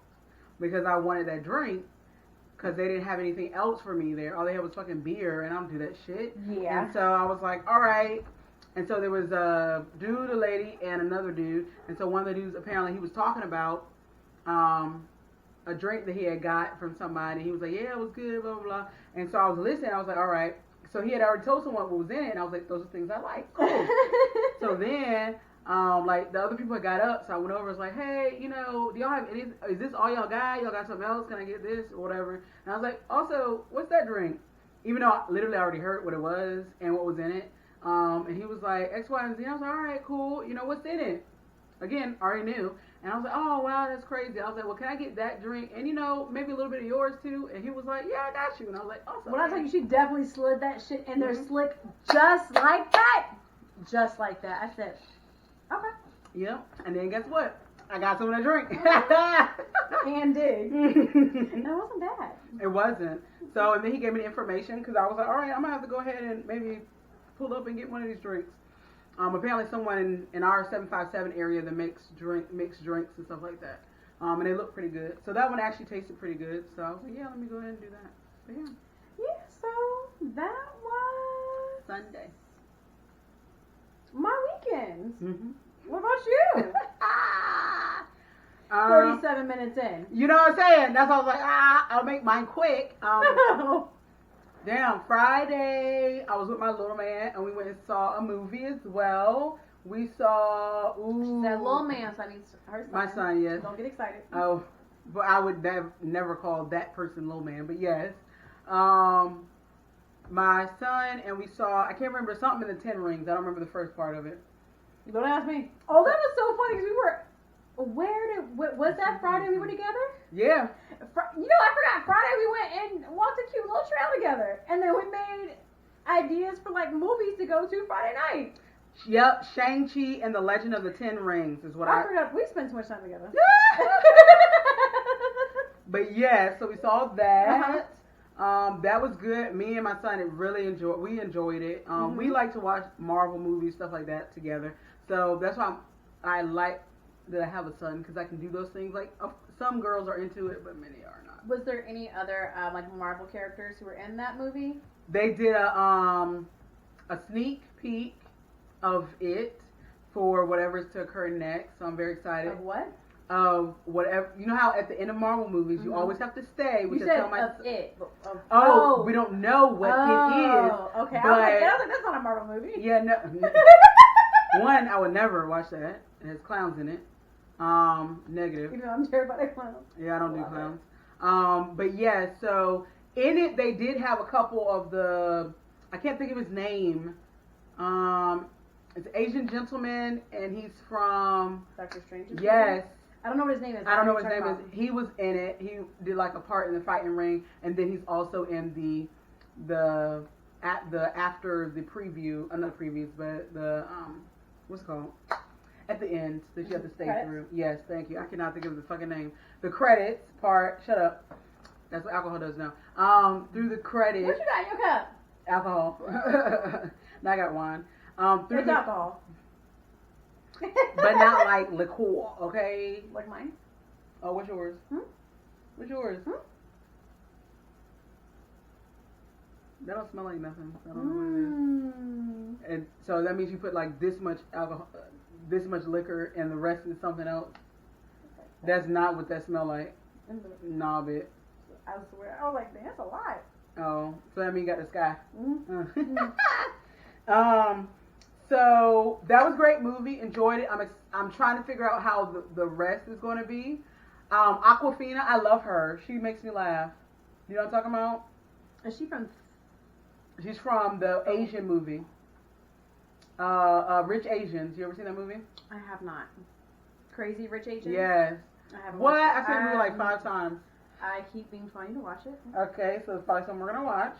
Because I wanted that drink, because they didn't have anything else for me there. All they had was fucking beer, and I don't do that shit. Yeah. And so I was like, all right. And so there was a dude, a lady, and another dude. And so one of the dudes, apparently, he was talking about a drink that he had got from somebody. He was like, yeah, it was good, blah, blah, blah. And so I was listening. I was like, all right. So he had already told someone what was in it, and I was like, those are things I like. Cool. So then... like the other people had got up, so I went over and was like, hey, do y'all have any, is this all y'all got? Y'all got something else? Can I get this? Or whatever. And I was like, also, what's that drink? Even though I literally already heard what it was and what was in it. And he was like, X, Y, and Z. I was like, all right, cool. What's in it? Again, already knew. And I was like, oh, wow, that's crazy. I was like, well, can I get that drink? And, maybe a little bit of yours, too. And he was like, yeah, I got you. And I was like, awesome. When I tell you, she definitely slid that shit in there slick just like that. Just like that. I said, okay. Yep. And then guess what? I got something to drink. And did. And it wasn't bad. It wasn't. So, and then he gave me the information because I was like, all right, I'm going to have to go ahead and maybe pull up and get one of these drinks. Apparently someone in our 757 area that makes drinks and stuff like that. And they look pretty good. So that one actually tasted pretty good. So I was like, yeah, let me go ahead and do that. But yeah. Yeah, so that was Sunday. My weekend. Mm-hmm. What about you? 37 minutes in. You know what I'm saying? That's why I was like, I'll make mine quick. Damn, Friday, I was with my little man, and we went and saw a movie as well. We saw, That little man, so I mean her son. My son, yes. Don't get excited. Oh, but I would never call that person little man, but yes. My son, and we saw, I can't remember, something in the 10 Rings. I don't remember the first part of it. You don't ask me. Oh, that was so funny, because was that Friday we were together? Yeah. I forgot. Friday we went and walked a cute little trail together. And then we made ideas for like movies to go to Friday night. Yep, Shang-Chi and the Legend of the 10 Rings is what I forgot. We spent too much time together. But yeah, so we saw that. That was good. Me and my son we enjoyed it. We like to watch Marvel movies, stuff like that together. So that's why I like that I have a son, because I can do those things. Like some girls are into it, but many are not. Was there any other like Marvel characters who were in that movie? They did a sneak peek of it for whatever's to occur next. So I'm very excited. Of what? Of whatever. You know how at the end of Marvel movies you always have to stay. You said of it. We don't know what it is. Okay. But, I was like, that's not a Marvel movie. Yeah, no. One, I would never watch that. It has clowns in it. Negative. Even though I'm terrified of clowns. Yeah, I don't do clowns. But yeah, so in it they did have a couple of I can't think of his name. It's an Asian gentleman, and he's from Doctor Strange. Yes. I don't know what his name is. I don't know what his name is. He was in it. He did like a part in the fighting ring, and then he's also in the after the preview, not previews, but the what's it called? At the end that you have to stay through. Yes, thank you. I cannot think of the fucking name. The credits part. Shut up. That's what alcohol does now. Through the credits. What you got in your cup? Alcohol. Now I got wine. Through it's alcohol. But not like liqueur, okay? Like mine? Oh, what's yours? What's yours? That don't smell like nothing. I don't know what it is. And so that means you put like this much alcohol, this much liquor, and the rest is something else. That's not what that smell like. Nah, bitch. I swear. I was like, man, that's a lot. Oh, so that means you got the sky. So that was a great movie. Enjoyed it. I'm trying to figure out how the rest is going to be. Awkwafina, I love her. She makes me laugh. You know what I'm talking about? Is she from? She's from the Asian movie. Rich Asians. You ever seen that movie? I have not. Crazy Rich Asians? Yes. I haven't. What? I've seen the movie like 5 times. I keep being trying to watch it. Okay, so it's probably something we're gonna watch.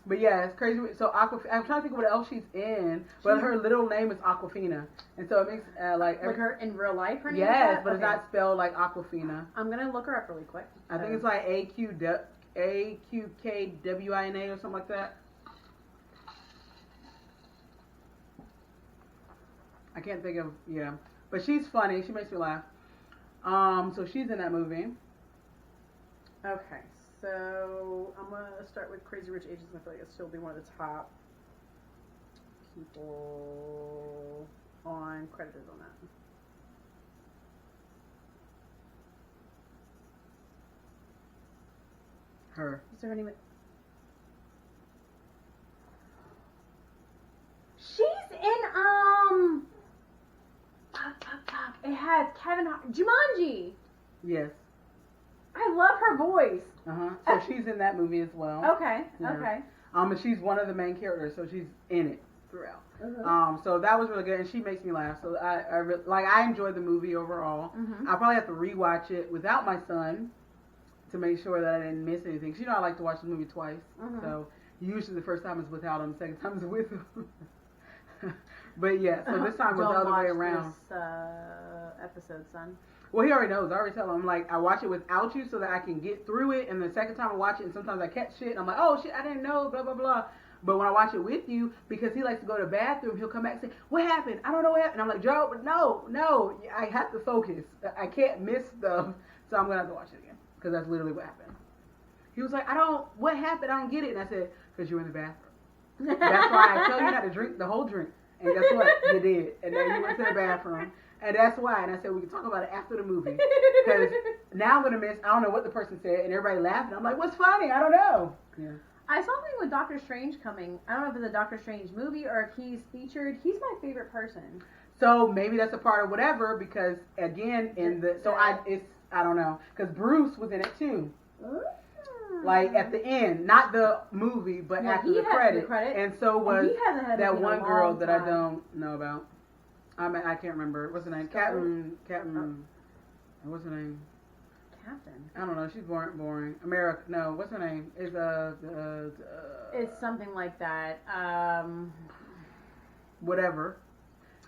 But yeah, it's crazy. So I'm trying to think of what else she's in, but her little name is Awkwafina, and so it makes like her in real life. Her name. Yes, but it's not spelled like Awkwafina. I'm gonna look her up really quick. I think it's like AQKWINA or something like that. I can't think of but she's funny. She makes me laugh. So she's in that movie. Okay, so I'm going to start with Crazy Rich Asians. I feel like it's still be one of the top people credited on that. Her. Is there any... She's in, it has Kevin Jumanji. Yes. I love her voice. So she's in that movie as well. Okay. Yeah. Okay. And she's one of the main characters, so she's in it throughout. So that was really good, and she makes me laugh. So I enjoyed the movie overall. I'll probably have to rewatch it without my son to make sure that I didn't miss anything. 'Cause you know I like to watch the movie twice. So usually the first time is without him, the second time is with him. But yeah, so this time was the other way around. This episode, son. Well, he already knows. I already tell him, like, I watch it without you so that I can get through it. And the second time I watch it, and sometimes I catch shit, and I'm like, oh, shit, I didn't know, blah, blah, blah. But when I watch it with you, because he likes to go to the bathroom, he'll come back and say, what happened? I don't know what happened. And I'm like, Joe, no, I have to focus. I can't miss stuff. So I'm going to have to watch it again, because that's literally what happened. He was like, what happened? I don't get it. And I said, because you were in the bathroom. That's why I tell you not to drink the whole drink. And guess what? You did. And then you went to the bathroom. And that's why. And I said, we can talk about it after the movie. Because now I'm going to miss, I don't know what the person said. And everybody laughing. I'm like, what's funny? I don't know. Yeah. I saw something with Doctor Strange coming. I don't know if it's a Doctor Strange movie or if he's featured. He's my favorite person. So maybe that's a part of whatever. Because again, I don't know. Because Bruce was in it too. Like at the end, not the movie, but after the credit. And so was that one girl that I don't know about. I can't remember. What's her name? Captain. What's her name? Captain. I don't know. She's boring. America. No. What's her name? It's something like that. Whatever.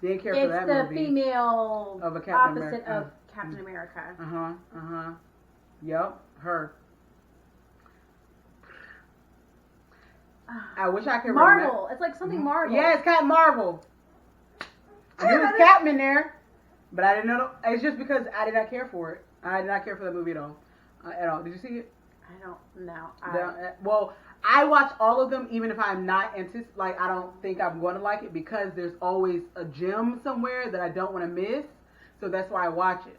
Didn't care for that movie. It's the female of a Captain opposite of Captain America. Yep. Her. I wish I could remember. Marvel. It's like something Marvel. Yeah, it's Captain Marvel. I knew it was Captain in there, but I didn't know. It's just because I did not care for it. I did not care for that movie at all. Did you see it? I don't know. Well, I watch all of them, even if I'm not I don't think I'm going to like it, because there's always a gem somewhere that I don't want to miss. So that's why I watch it,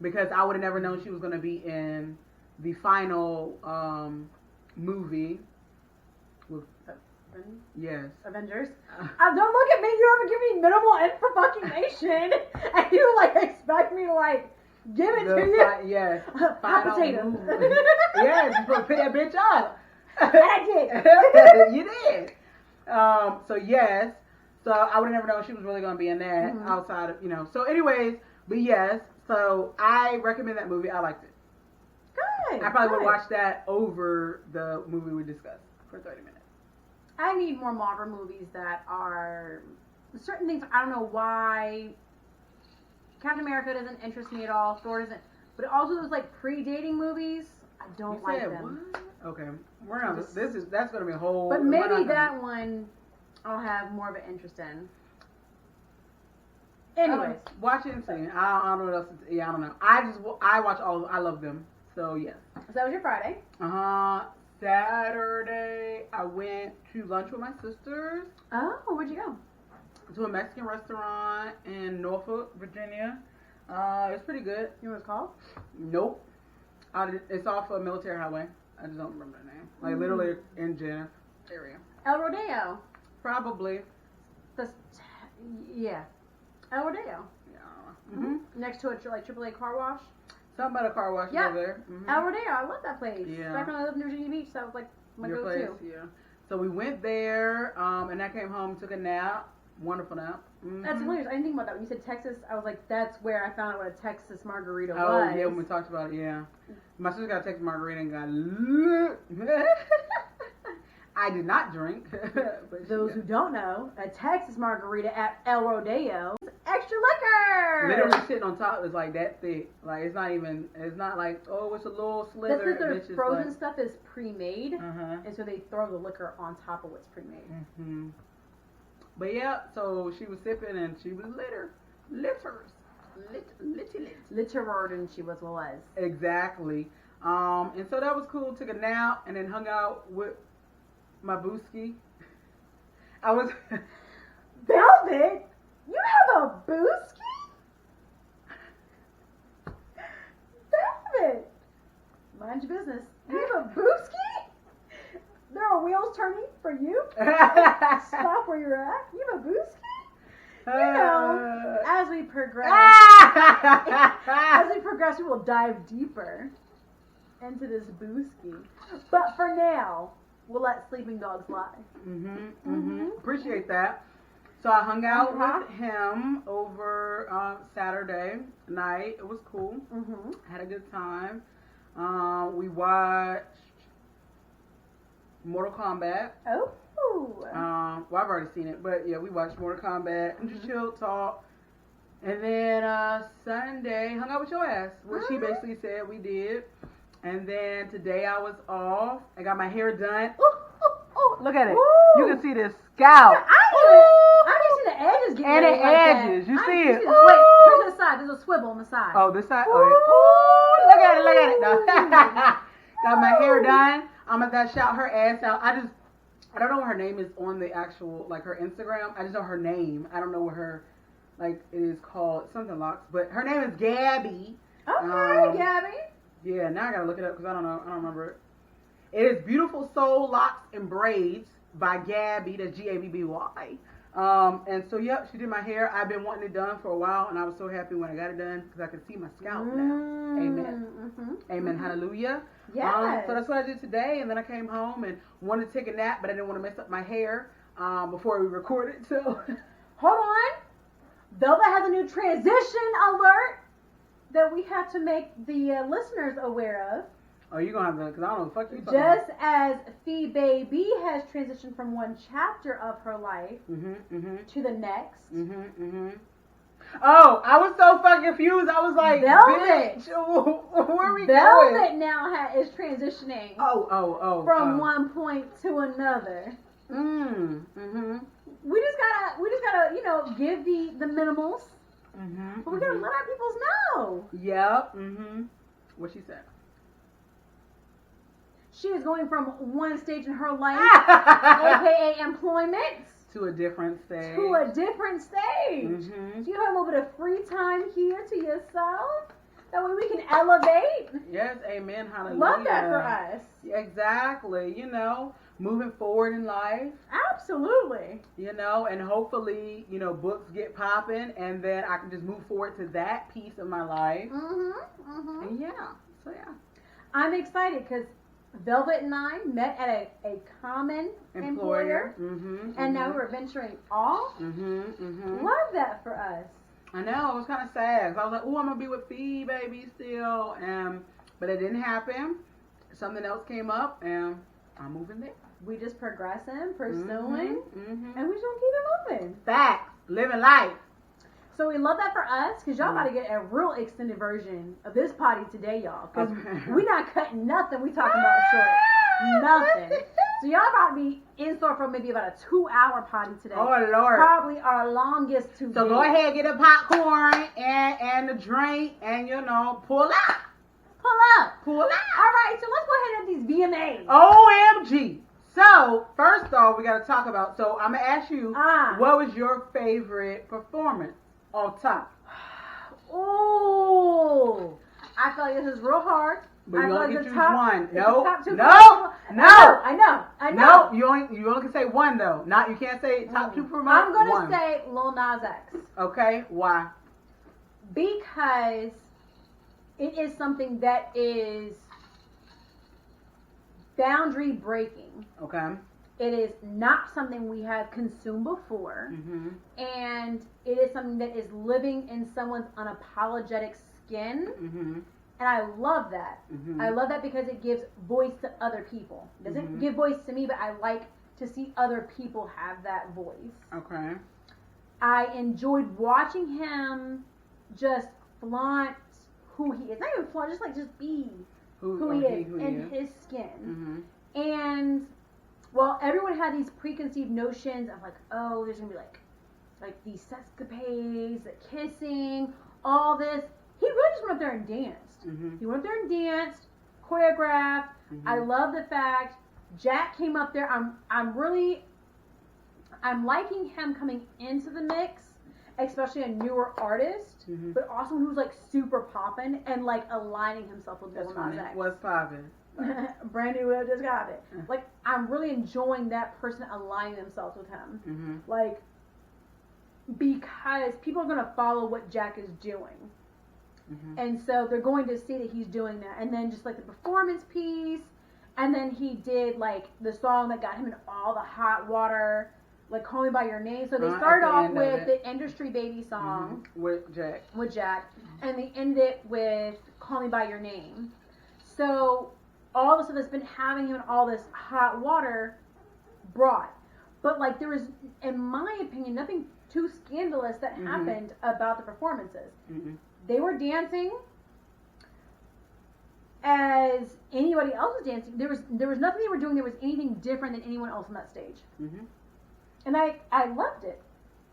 because I would have never known she was going to be in the final movie. Yes. Avengers. Don't look at me. You ever give me minimal information, and you expect me to give it to you? Yes. Hot potatoes. Yes, you're supposed to pick that bitch up. I did. You did. So yes. So I would have never known she was really going to be in that outside of So anyways, but yes. So I recommend that movie. I liked it. Good. I probably would watch that over the movie we discussed for 30 minutes. I need more Marvel movies that are certain things. I don't know why Captain America doesn't interest me at all. Thor doesn't. But also those like pre-dating movies, I don't like them. What? Okay, we're on that's gonna be a whole. But maybe that one I'll have more of an interest in. Anyways, watch it and see. I don't know what else. I don't know. I watch all. I love them. So yes. So that was your Friday. Saturday I went to lunch with my sisters. Oh, where'd you go? To a Mexican restaurant in Norfolk, Virginia. It's pretty good. You know what it's called? Nope. It's off a military highway. I just don't remember the name. Like literally in Jenner area. El Rodeo. Probably. Yeah. El Rodeo. Yeah. Next to a like AAA car wash. Something about a car wash over there. El Rodeo. I love that place. Yeah. Back when I lived in Virginia Beach, that was like my go-to. Yeah. So we went there, and I came home, took a nap. Wonderful nap. That's hilarious. I didn't think about that. When you said Texas, I was like, that's where I found out what a Texas margarita was. Oh, yeah, when we talked about it, yeah. My sister got a Texas margarita and got lit. I did not drink. But those who don't know, a Texas margarita at El Rodeo is extra liquor. Literally sitting on top is like that thick. Like, it's not like, oh, it's a little slither. That's because their frozen stuff is pre-made, and so they throw the liquor on top of what's pre-made. But yeah, so she was sipping and she was littered than she was. Exactly. And so that was cool. Took a nap and then hung out with my booski. I was Velvet. You have a booski? Velvet. Mind your business. You have a booski? There are wheels turning for you. Stop where you're at. You have a booski? You know, as we progress, we will dive deeper into this booski. But for now, we'll let sleeping dogs lie. Appreciate that. So I hung out with him over Saturday night. It was cool. Had a good time. We watched Mortal Kombat. Oh. Well, I've already seen it, but yeah, we watched Mortal Kombat and just chill, talk. And then Sunday, hung out with your ass, which she basically said we did. And then today I was off. I got my hair done. Ooh, look at it. You can see this scalp. I can see the edges getting and the edges. You see it. Wait, turn to the side. There's a swivel on the side. Oh, this side? Oh, look at it. No. Got my hair done. I'm at that shout her ass out. I don't know what her name is on the actual, like, her Instagram. I just know her name. I don't know what her, like, it is called. Something locks. But her name is Gabby. Okay, Gabby. Yeah, now I gotta look it up because I don't know. I don't remember it. It is Beautiful Soul Locks and Braids by Gabby. That's Gabby. And so, yep, she did my hair. I've been wanting it done for a while, and I was so happy when I got it done because I could see my scalp now. Amen. Amen. Hallelujah. Yes. So that's what I did today, and then I came home and wanted to take a nap, but I didn't want to mess up my hair before we recorded. So, hold on. Velvet has a new transition alert that we have to make the listeners aware of. Oh, you're going to have to, because I don't know what the fuck you Just as Fee Baby has transitioned from one chapter of her life to the next. Oh, I was so fucking confused. I was like, Velvet. Bitch, where are we Velvet going? now is transitioning. From one point to another. We just gotta, give the minimals. But we gotta let our peoples know. Yep. What she said? She is going from one stage in her life, aka employment, to a different stage. You have a little bit of free time here to yourself. That way we can elevate. Yes, amen, hallelujah. Love that for us. Exactly. Moving forward in life. Absolutely. And hopefully, books get popping, and then I can just move forward to that piece of my life. And yeah. So yeah. I'm excited because Velvet and I met at a common employer. And now we're venturing off. Love that for us. I know, it was kind of sad. I was like, oh, I'm going to be with Fee Baby still. But it didn't happen. Something else came up, and I'm moving there. we just progressing, pursuing, Mm-hmm. and we just gonna keep it moving. Facts. Living life. So we love that for us, because y'all about to get a real extended version of this potty today, y'all. Because we not cutting nothing. We talking about short. Nothing. So y'all about to be in store for maybe about a 2-hour potty today. Oh, Lord. Probably our longest to So go ahead, get a popcorn and a drink, and, pull up. Pull up. Pull up. All right, so let's go ahead and have these VMAs. OMG. So, first off, we got to talk about, so I'm going to ask you, what was your favorite performance on top? Ooh. I feel like this is real hard. But you only can choose top, one. No. I know. No, you only can say one, though. You can't say top two performance. I'm going to say Lil Nas X. Okay, why? Because it is something that is boundary breaking. Okay. It is not something we have consumed before. Mm-hmm. And it is something that is living in someone's unapologetic skin. Mm-hmm. And I love that. Mm-hmm. I love that because it gives voice to other people. It doesn't give voice to me, but I like to see other people have that voice. Okay. I enjoyed watching him just flaunt who he is. Not even flaunt, just be who he is in his skin. Mm-hmm. And, well, everyone had these preconceived notions of like, oh, there's going to be like these sexcapades, the kissing, all this. He really just went up there and danced. Mm-hmm. He went up there and danced, choreographed. Mm-hmm. I love the fact Jack came up there. I'm liking him coming into the mix, especially a newer artist, but also who's like super popping and like aligning himself with Lil Nas X. What's popping? Brand new, just got it. Like, I'm really enjoying that person aligning themselves with him. Mm-hmm. Like, because people are going to follow what Jack is doing. Mm-hmm. And so they're going to see that he's doing that. And then just like the performance piece. And then he did like the song that got him in all the hot water, like Call Me By Your Name. So they started off with the Industry Baby song. With Jack. And they ended with Call Me By Your Name. So all the stuff that's been having him in all this hot water brought. But like there was, in my opinion, nothing too scandalous that happened about the performances. Mm-hmm. They were dancing as anybody else was dancing. There was nothing they were doing that was anything different than anyone else on that stage. Mm-hmm. And I loved it.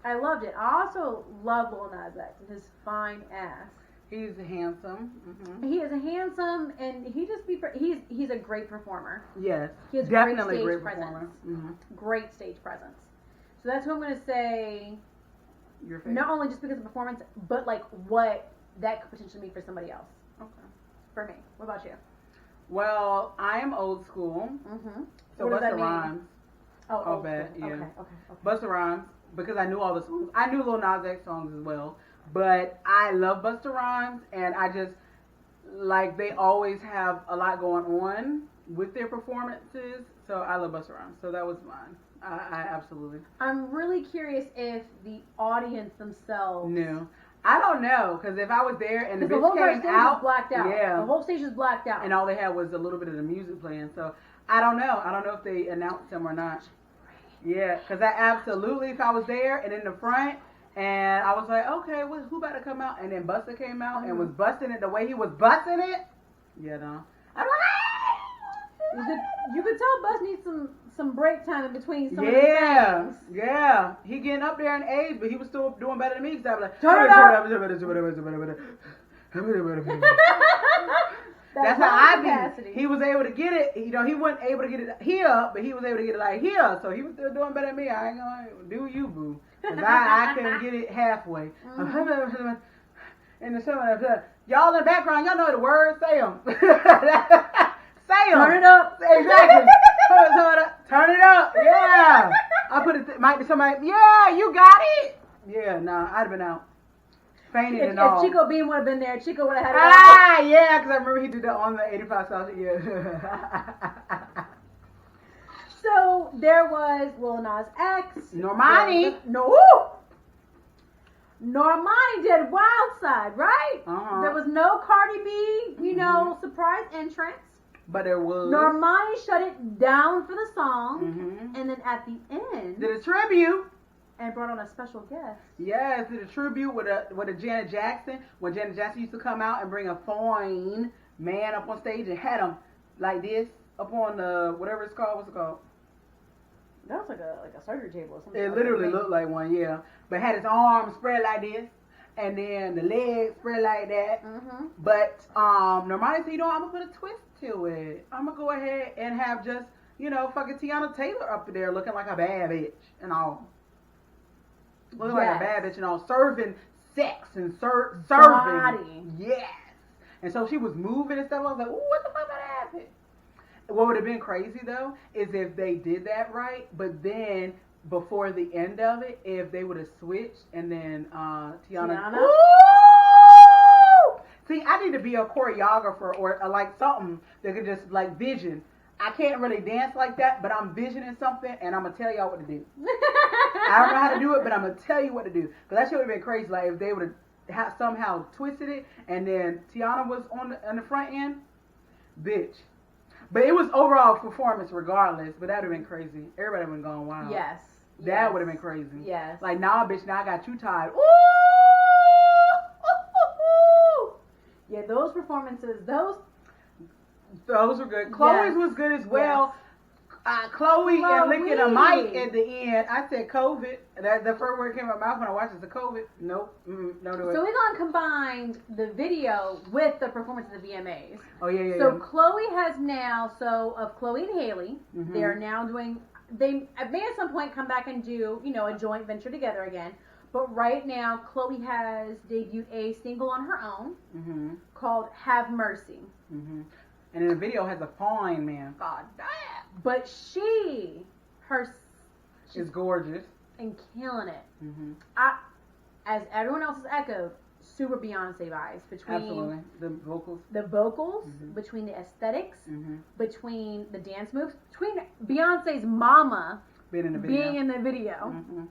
I also love Lil Nas X and his fine ass. He's handsome. Mm-hmm. He is handsome, and he's a great performer. Yes, he has definitely great great stage performer. presence. Mm-hmm. Great stage presence. So that's who I'm going to say. Your favorite. Not only just because of performance, but like what that could potentially mean for somebody else. Okay. For me. What about you? Well, I am old school. Mm-hmm. So what does that mean? Rhymes. Oh, I'll bet. Yeah. Okay. Busta Rhymes, because I knew all the songs. I knew Lil Nas X songs as well, but I love Busta Rhymes, and I just like they always have a lot going on with their performances. So I love Busta Rhymes. So that was mine. I absolutely. I'm really curious if the audience themselves knew. I don't know, because if I was there and the bitch whole came stage out, was blacked out. Yeah, the whole stage is blacked out, and all they had was a little bit of the music playing. So I don't know. I don't know if they announced him or not. Yeah, because I absolutely, if I was there and in the front, and I was like, okay, well, who about to come out? And then Busta came out and was busting it the way he was busting it. Yeah, no. I'm like, you could tell Bus needs some break time in between some of the things. Yeah. He getting up there in age, but he was still doing better than me. Because I was like, turn it up. That's how I be. He was able to get it. He wasn't able to get it here, but he was able to get it like here. So he was still doing better than me. I ain't gonna do you, boo. Because I couldn't get it halfway. And the y'all in the background, y'all know the words. Say them. Say them. Turn it up. Exactly. Turn it up. Yeah. I put it. Might be somebody. Yeah, you got it. Yeah. Nah, I'd have been out. Fainted and all. If Chico Bean would have been there, Chico would have had it. Yeah, because I remember he did that on the 85 South. Yeah. So there was Lil Nas X. Normani. Normani did Wild Side, right? Uh-huh. There was no Cardi B, surprise entrance. But there was. Normani shut it down for the song, Mm-hmm. and then at the end Did a tribute. And brought on a special guest. Yes, did a tribute with a Janet Jackson. When Janet Jackson used to come out and bring a fine man up on stage and had him like this up on the whatever it's called. What's it called? That was like a surgery table or something. It literally looked like one, yeah. But had his arms spread like this, and then the legs spread like that. Mm-hmm. But Normani said, I'm gonna put a twist to it. I'm gonna go ahead and have just fucking Tiana Taylor up there looking like a bad bitch and all. Looking like a bad bitch and all, serving sex and serving. Body. Yes. And so she was moving and stuff. I was like, ooh, what the fuck that happened? What would have been crazy though is if they did that right, but then before the end of it, if they would have switched and then Tiana. Ooh! See, I need to be a choreographer or like something that could just like vision. I can't really dance like that, but I'm visioning something and I'm gonna tell y'all what to do. I don't know how to do it, but I'm gonna tell you what to do. Cause that shit would have been crazy. Like if they would have somehow twisted it and then Tiana was on the front end, bitch. But it was overall performance regardless. But that'd have been crazy. Everybody would have been going wild. Yes. That would have been crazy. Yes. Like nah, bitch. Now I got you tied. Ooh. Yeah, those performances, those were good. Chloe's was good as well. Yes. Chloe and licking a mic at the end. I said COVID. That the first word came out of my mouth when I watched it. The COVID. Nope. No do it. So we're gonna combine the video with the performance of the VMAs. Oh yeah. So Chloe has now. So of Chloe and Haley, mm-hmm. they are now doing. They may at some point come back and do a joint venture together again. But right now, Chloe has debuted a single on her own mm-hmm. called "Have Mercy." Mm-hmm. And in the video has a fine man. God damn. But she's gorgeous and killing it. Mm-hmm. As everyone else has echoed, super Beyonce vibes between absolutely the vocals, mm-hmm. between the aesthetics, mm-hmm. between the dance moves, between Beyonce's mama being in the video. Mm-hmm.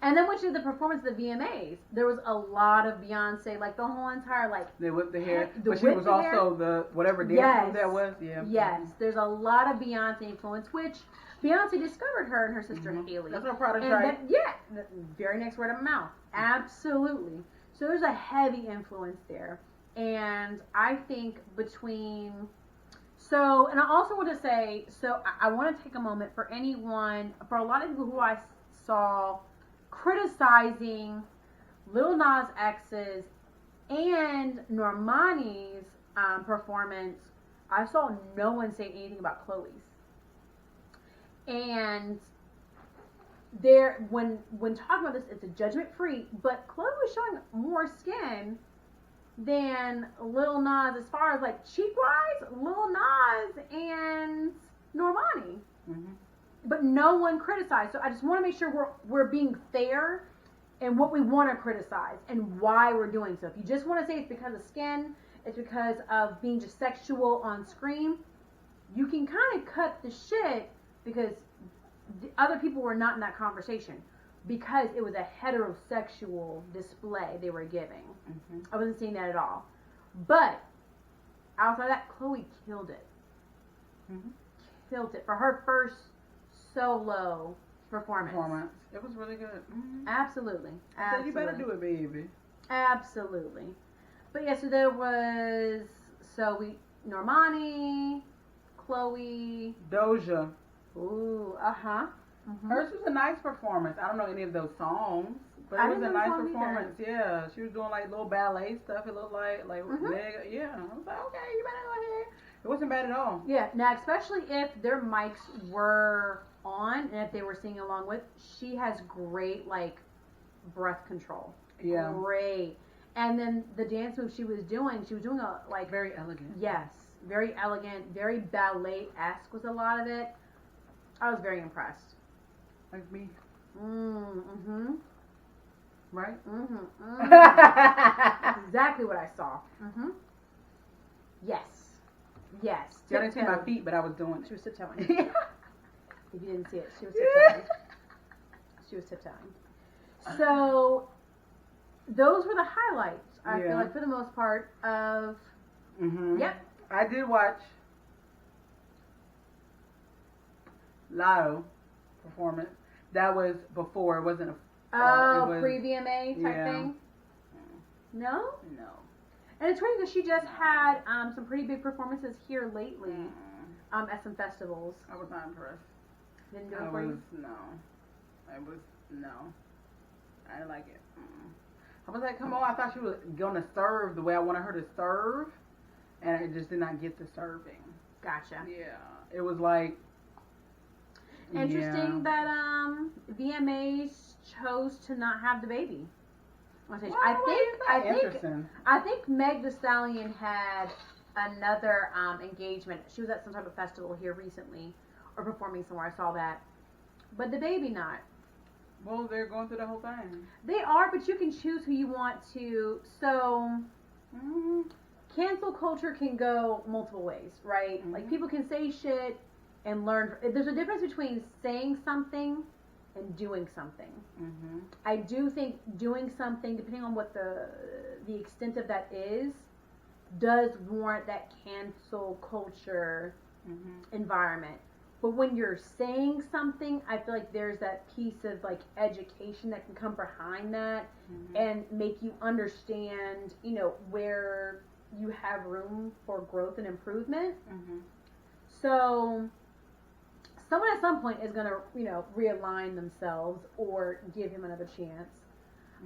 And then when she did the performance of the VMAs, there was a lot of Beyonce, like the whole entire they whipped the hair, but she was also the whatever dance move that was. Yeah. Yes, there's a lot of Beyonce influence, which Beyonce discovered her and her sister mm-hmm. Haley. That's her product, right? The very next word of mouth. Absolutely. So there's a heavy influence there, and I think and I also want to say, I want to take a moment for a lot of people who I saw criticizing Lil Nas X's and Normani's performance. I saw no one say anything about Chloe's. And when talking about this, it's a judgment free, but Chloe was showing more skin than Lil Nas as far as like cheek wise, Lil Nas and Normani. Mm-hmm. But no one criticized. So I just want to make sure we're being fair in what we want to criticize and why we're doing so. If you just want to say it's because of skin, it's because of being just sexual on screen, you can kind of cut the shit because the other people were not in that conversation because it was a heterosexual display they were giving. Mm-hmm. I wasn't seeing that at all. But outside of that, Chloe killed it. Mm-hmm. Killed it for her first solo performance. It was really good. Mm-hmm. Absolutely. So you better do it, baby. Absolutely. But yeah, so there was Normani, Chloe, Doja. Ooh, Mm-hmm. Hers was a nice performance. I don't know any of those songs, but it was a nice performance. Either. Yeah, she was doing like little ballet stuff. It looked like mm-hmm. yeah. I was like, okay, you better go ahead. It wasn't bad at all. Yeah. Now, especially if their mics were on and if they were singing along with, she has great breath control. Yeah. Great. And then the dance move she was doing a very elegant. Yes, very elegant, very ballet-esque was a lot of it. I was very impressed. Like me. Mm-hmm. Right? Mm-hmm. Mm-hmm. That's exactly what I saw. Mm-hmm. Yes. I didn't see my feet, but I was doing it. She was tiptoeing. If you didn't see it, she was tiptoeing. She was tiptoeing. So, those were the highlights, I feel like, for the most part, of... Mm-hmm. Yep. I did watch Lotto performance. That was before. It wasn't a. Pre-VMA type thing. No. No. And it's funny because she just had some pretty big performances here lately at some festivals. I was not impressed. Didn't do it for you? No. I didn't like it. I was like, come on, I thought she was going to serve the way I wanted her to serve, and it just did not get the serving. Gotcha. Yeah. It was like... Interesting that VMAs chose to not have the baby on stage. I think Meg Thee Stallion had another engagement. She was at some type of festival here recently, or performing somewhere. I saw that, but the baby not. Well, they're going through the whole thing. They are, but you can choose who you want to. So, cancel culture can go multiple ways, right? Like people can say shit and learn. There's a difference between saying something and doing something. I do think doing something, depending on what the extent of that is, does warrant that cancel culture environment. But when you're saying something, I feel like there's that piece of like education that can come behind that and make you understand, where you have room for growth and improvement. So someone at some point is going to, realign themselves or give him another chance.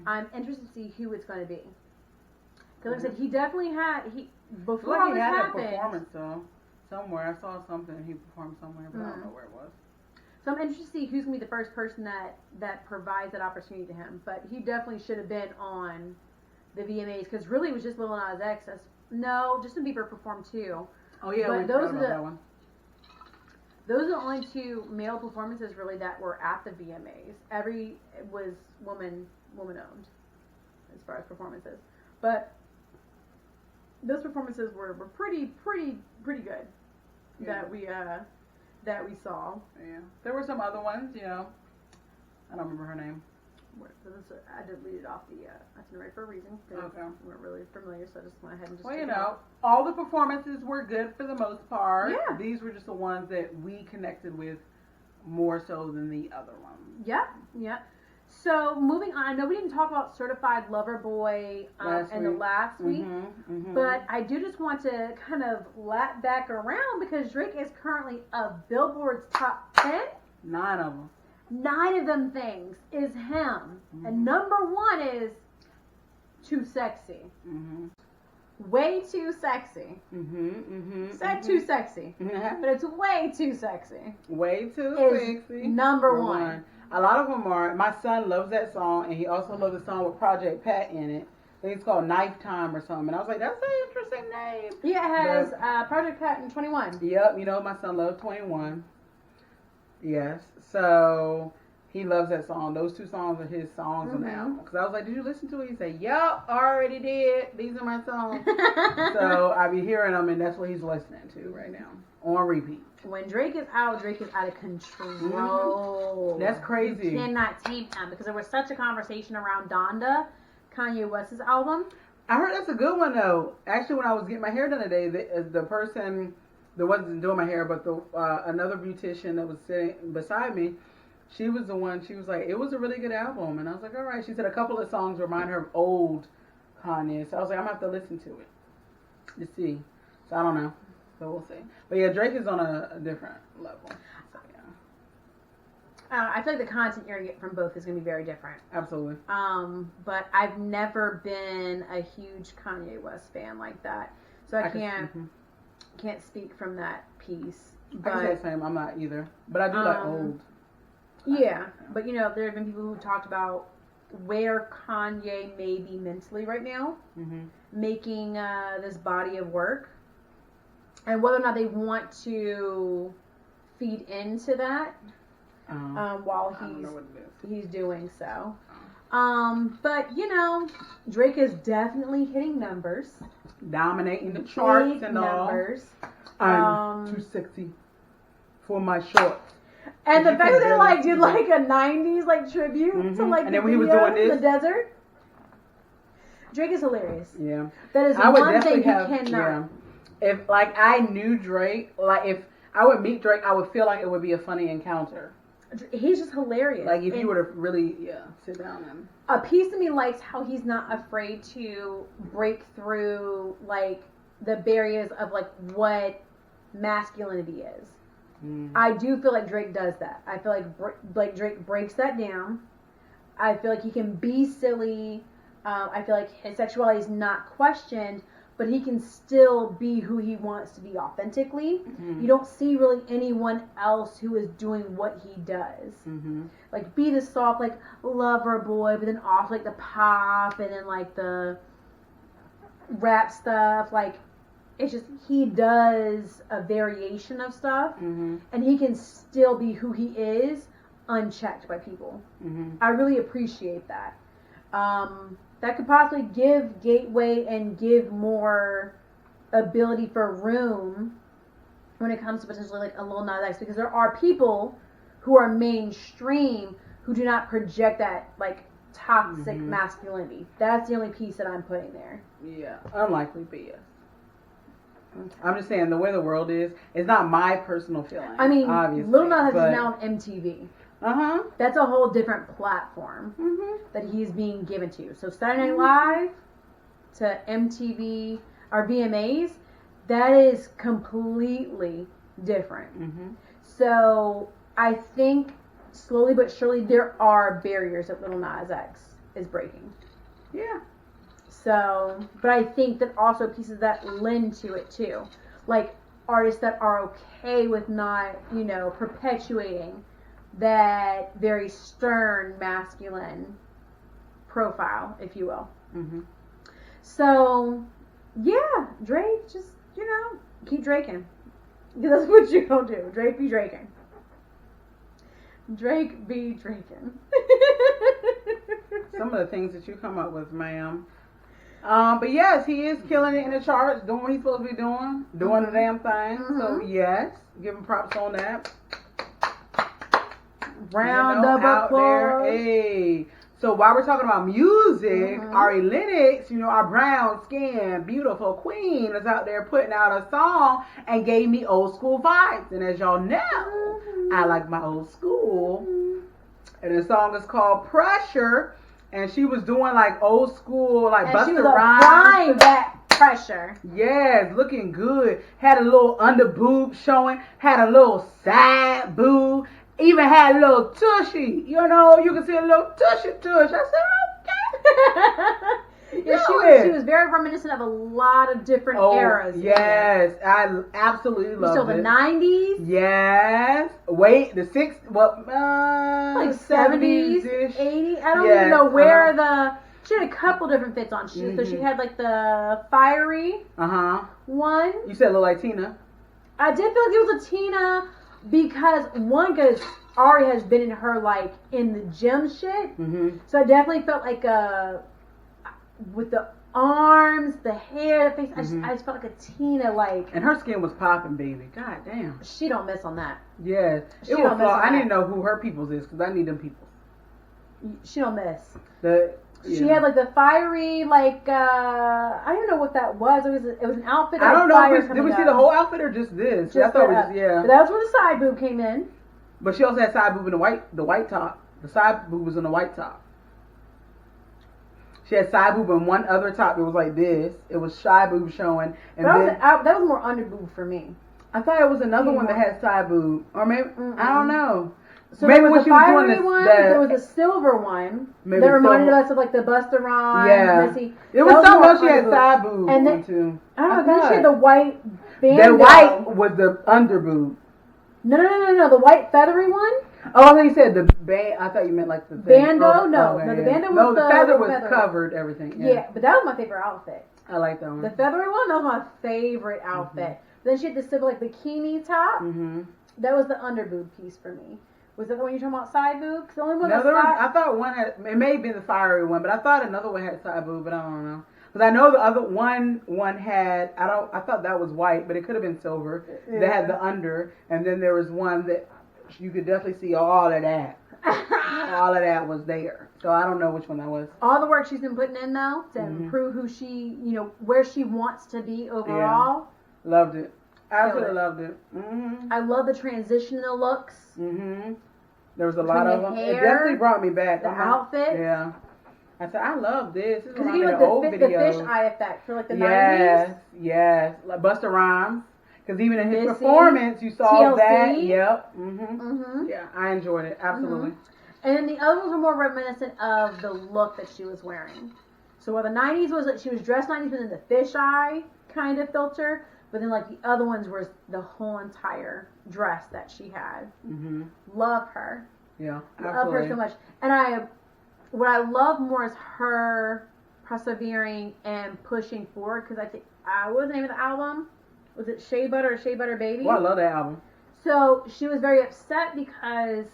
I'm interested to see who it's going to be. Because like I said, he definitely had, before all this happened. A performance though. Somewhere. I saw something. He performed somewhere, but I don't know where it was. So I'm interested to see who's going to be the first person that provides that opportunity to him. But he definitely should have been on the VMAs, because really it was just Lil Nas X. No, Justin Bieber performed too. Oh yeah, but we those are that one. Those are the only two male performances really that were at the VMAs. Every was woman owned as far as performances. But those performances were pretty good that we saw. Yeah, there were some other ones, I don't remember her name. I deleted off the itinerary for a reason. Okay. We weren't really familiar, so I just went ahead and just. Well, all the performances were good for the most part. Yeah. These were just the ones that we connected with more so than the other ones. Yep. So moving on, I know we didn't talk about Certified Lover Boy in the last week, but I do just want to kind of lap back around because Drake is currently of Billboard's top 10. 9 of them. 9 of them things is him, and number 1 is Too Sexy. Way too sexy. Said too sexy, but it's way too sexy. Way too sexy. Number 1. A lot of them are. My son loves that song, and he also loves a song with Project Pat in it. I think it's called Knife Time or something. And I was like, that's an interesting name. Yeah, it has Project Pat in 21. Yep, my son loves 21. Yes, so he loves that song. Those 2 songs are his songs on the album. Because I was like, did you listen to it? He said, yup, already did. These are my songs. So I be hearing them, and that's what he's listening to right now on repeat. When Drake is out of control. That's crazy. You cannot tame him, because there was such a conversation around Donda, Kanye West's album. I heard that's a good one though. Actually, when I was getting my hair done today, the person that wasn't doing my hair, but the another beautician that was sitting beside me, she was the one. She was like, it was a really good album, and I was like, all right. She said a couple of songs remind her of old Kanye, so I was like, I'm gonna have to listen to it to see. So I don't know. So we'll see. But yeah, Drake is on a different level. So yeah. I feel like the content you're going to get from both is going to be very different. Absolutely. But I've never been a huge Kanye West fan like that. So I can't speak from that piece. But, I can say the same. I'm not either. But I do like old. Yeah. But, there have been people who talked about where Kanye may be mentally right now, making this body of work. And whether or not they want to feed into that while he's doing so. But, Drake is definitely hitting numbers. Dominating the charts and numbers. all. I'm too sexy for my shorts. And the fact that they did a 90s tribute to and then when he was doing this in the desert. Drake is hilarious. Yeah. That is one thing you cannot. Yeah. If I knew Drake, if I would meet Drake, I would feel like it would be a funny encounter. He's just hilarious. Like if you were to really, sit down and. A piece of me likes how he's not afraid to break through like the barriers of like what masculinity is. I do feel like Drake does that. I feel like Drake breaks that down. I feel like he can be silly. I feel like his sexuality is not questioned, but he can still be who he wants to be authentically. You don't see really anyone else who is doing what he does. Like be the soft like lover boy, but then off like the pop and then like the rap stuff. Like it's just he does a variation of stuff, and he can still be who he is unchecked by people. I really appreciate that. That could possibly give Gateway and give more ability for room when it comes to potentially like a Lil Nas X, because there are people who are mainstream who do not project that like toxic masculinity. That's the only piece that I'm putting there. Yeah, unlikely, but yes. I'm just saying the way the world is, it's not my personal feeling. I mean, obviously, Lil Nas is now on MTV. That's a whole different platform that he's being given to. So Saturday Night Live to MTV or VMAs, that is completely different. So I think slowly but surely there are barriers that Lil Nas X is breaking. Yeah. So, but I think that also pieces that lend to it too. Like artists that are okay with not, perpetuating that very stern masculine profile, if you will. So, yeah, Drake, just, keep draking. Because that's what you're going to do. Drake be draking. Drake be draking. Some of the things that you come up with, ma'am. But yes, he is killing it in the charts, doing what he's supposed to be doing the damn thing. So yes, give him props on that. Round of out applause. There. Hey. So while we're talking about music, Ari Lennox, our brown skinned, beautiful queen is out there putting out a song and gave me old school vibes. And as y'all know, I like my old school. And the song is called Pressure. And she was doing like old school, like Busta Rhymes. That pressure. Yes, looking good. Had a little under boob showing. Had a little side boob. Even had a little tushy. You can see a little tushy tush. I said, okay. She was very reminiscent of a lot of different eras. Yes, I absolutely love it. So the 90s? Yes. Wait, the 60s, like 70s, 80s. I don't even know where she had a couple different fits on. So she had like the fiery one. You said look like Tina. I did feel like it was a Tina because Ari has been in her like in the gym shit. So I definitely felt like with the arms, the hair, the face, I just felt like a Tina like. And her skin was popping, baby. God damn. She don't miss on that. Yes. It was flawed. I didn't know who her peoples is because I need them people. She don't miss. She had like the fiery like I don't know what that was. It was an outfit. I don't know. Did we see the whole outfit or just this? I thought But that was where the side boob came in. But she also had side boob in the white top. The side boob was in the white top. She had side boob and one other top. It was like this. It was side boob showing. And that was more under boob for me. I thought it was another one that had side boob, or maybe I don't know. So maybe when she was doing this, there was a silver one that reminded us of like the Busta Rhymes. Yeah, Missy. It was something else. She had side boob and then too. I don't know. Then she had the white band. The white was the under boob. No. The white feathery one. Oh, I thought you said the band. I thought you meant like the bando. No, the bando was the feather was covered. Everything. Yeah, but that was my favorite outfit. I like that one. The feathery one. That was my favorite outfit. Then she had the silver like bikini top. That was the under boob piece for me. Was that the one you're talking about, side boob? The only one I thought one had, it may have been the fiery one, but I thought another one had side boob, but I don't know. Because I know the other one had, I thought that was white, but it could have been silver. Yeah. That had the under, and then there was one that you could definitely see all of that. All of that was there. So I don't know which one that was. All the work she's been putting in, though, to improve who she, where she wants to be overall. Yeah. Loved it. Absolutely loved it. Mm-hmm. I love the transition in the looks. Mm-hmm. There was a lot of them. Hair, it definitely brought me back. The outfit. Yeah. I said, I love this. This is like the old videos. The fish eye effect for like the 90s. Yes. Like Busta Rhymes. Because even in his performance, you saw TLC. that. Yep. Mm-hmm. Yeah, I enjoyed it. Absolutely. And then the other ones were more reminiscent of the look that she was wearing. So while the 90s was like she was dressed 90s within the fish eye kind of filter, but then like the other ones was the whole entire dress that she had. Mm-hmm. Love her. Yeah, absolutely. Love her so much. And what I love more is her persevering and pushing forward, because I think, what was the name of the album? Was it Shea Butter or Shea Butter Baby? Well, I love that album. So she was very upset because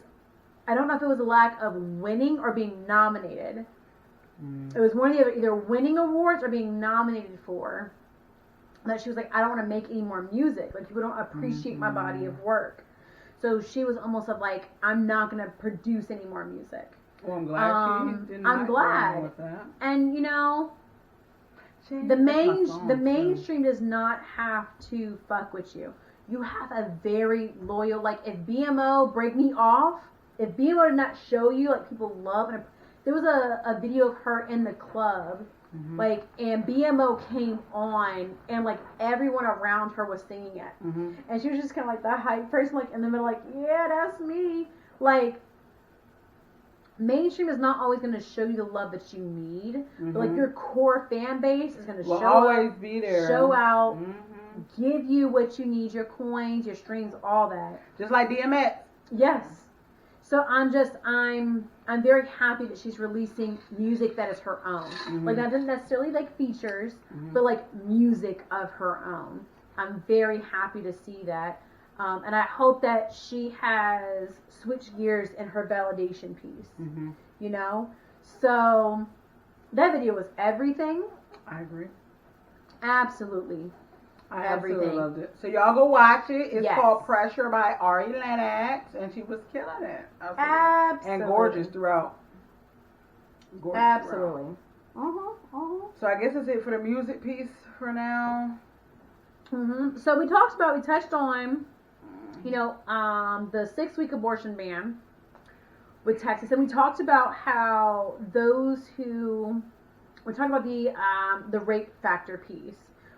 I don't know if it was a lack of winning or being nominated. It was one of the other, either winning awards or being nominated for. That she was like, I don't want to make any more music. Like, people don't appreciate my body of work. So she was almost of like, I'm not going to produce any more music. Well, I'm glad she didn't. I'm glad. With that. And, you know, the mainstream does not have to fuck with you. You have a very loyal, like, if BMO break me off, if BMO did not show you, like, people love, and there was a video of her in the club, like, and BMO came on, and, like, everyone around her was singing it. And she was just kind of like the hype person, like, in the middle, like, yeah, that's me. Like, mainstream is not always going to show you the love that you need, but like your core fan base is going to be there, show out, give you what you need, your coins, your streams, all that. Just like DMX. Yes. So I'm very happy that she's releasing music that is her own. Like, not necessarily like features, but like music of her own. I'm very happy to see that. And I hope that she has switched gears in her validation piece. You know? So, that video was everything. I agree. Absolutely. I absolutely loved it. So, y'all go watch it. It's called Pressure by Ari Lennox. And she was killing it. Absolutely. And gorgeous throughout. Absolutely. So, I guess that's it for the music piece for now. So, we touched on, you know, the 6-week abortion ban with Texas, and we talked about how we talked about the rape factor piece,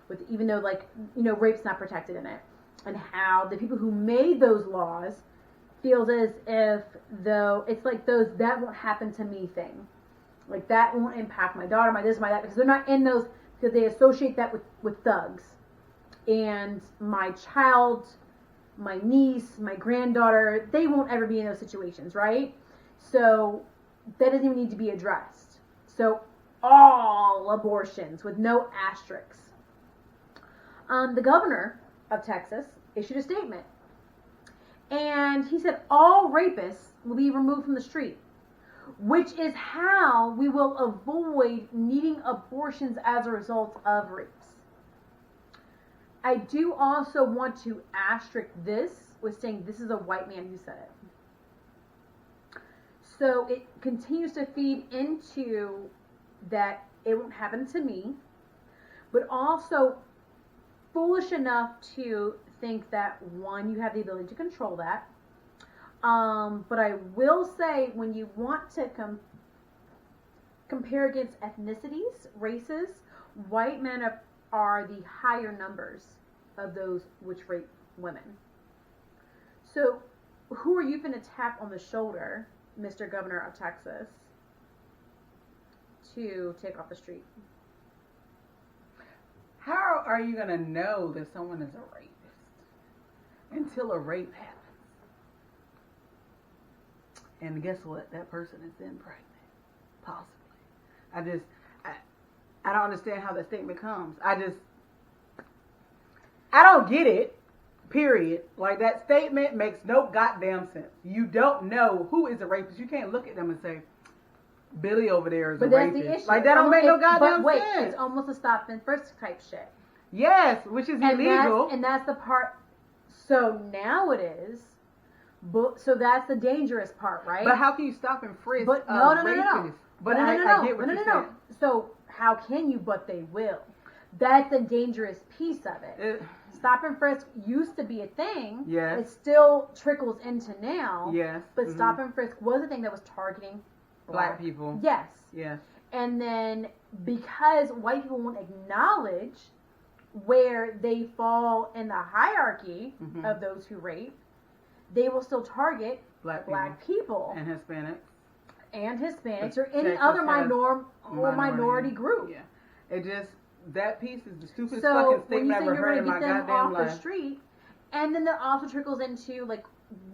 with even though, like, you know, rape's not protected in it, and how the people who made those laws feels as if though it's like that won't happen to me thing, like that won't impact my daughter, my this, my that, because they're not in those, because they associate that with thugs, and my child, my niece, my granddaughter, they won't ever be in those situations, right? So that doesn't even need to be addressed. So all abortions with no asterisks. The governor of Texas issued a statement, and he said all rapists will be removed from the street, which is how we will avoid needing abortions as a result of rapes. I do also want to asterisk this with saying this is a white man who said it. So it continues to feed into that it won't happen to me, but also foolish enough to think that, one, you have the ability to control that. But I will say, when you want to compare against ethnicities, races, white men are the higher numbers of those which rape women. So who are you going to tap on the shoulder, Mr. Governor of Texas, to take off the street? How are you going to know that someone is a rapist until a rape happens? And guess what? That person is then pregnant. Possibly. I don't understand how that statement comes. I don't get it. Period. Like, that statement makes no goddamn sense. You don't know who is a rapist. You can't look at them and say, Billy over there is a rapist. But that's the issue. Like, that don't make no goddamn sense. But wait, it's almost a stop and frisk type shit. Yes, which is illegal. And that's the part. So now it is. So that's the dangerous part, right? But how can you stop and frisk no. But I get what you're saying. So how can you? But they will. That's the dangerous piece of it. stop and frisk used to be a thing. Yes. It still trickles into now. Yes. But stop and frisk was a thing that was targeting black people. Yes. Yes. And then because white people won't acknowledge where they fall in the hierarchy of those who rape, they will still target black people. And Hispanics. Or any other minority group. Yeah. It just, that piece is the stupidest fucking statement I've ever heard in my goddamn life. The street, and then that also trickles into, like,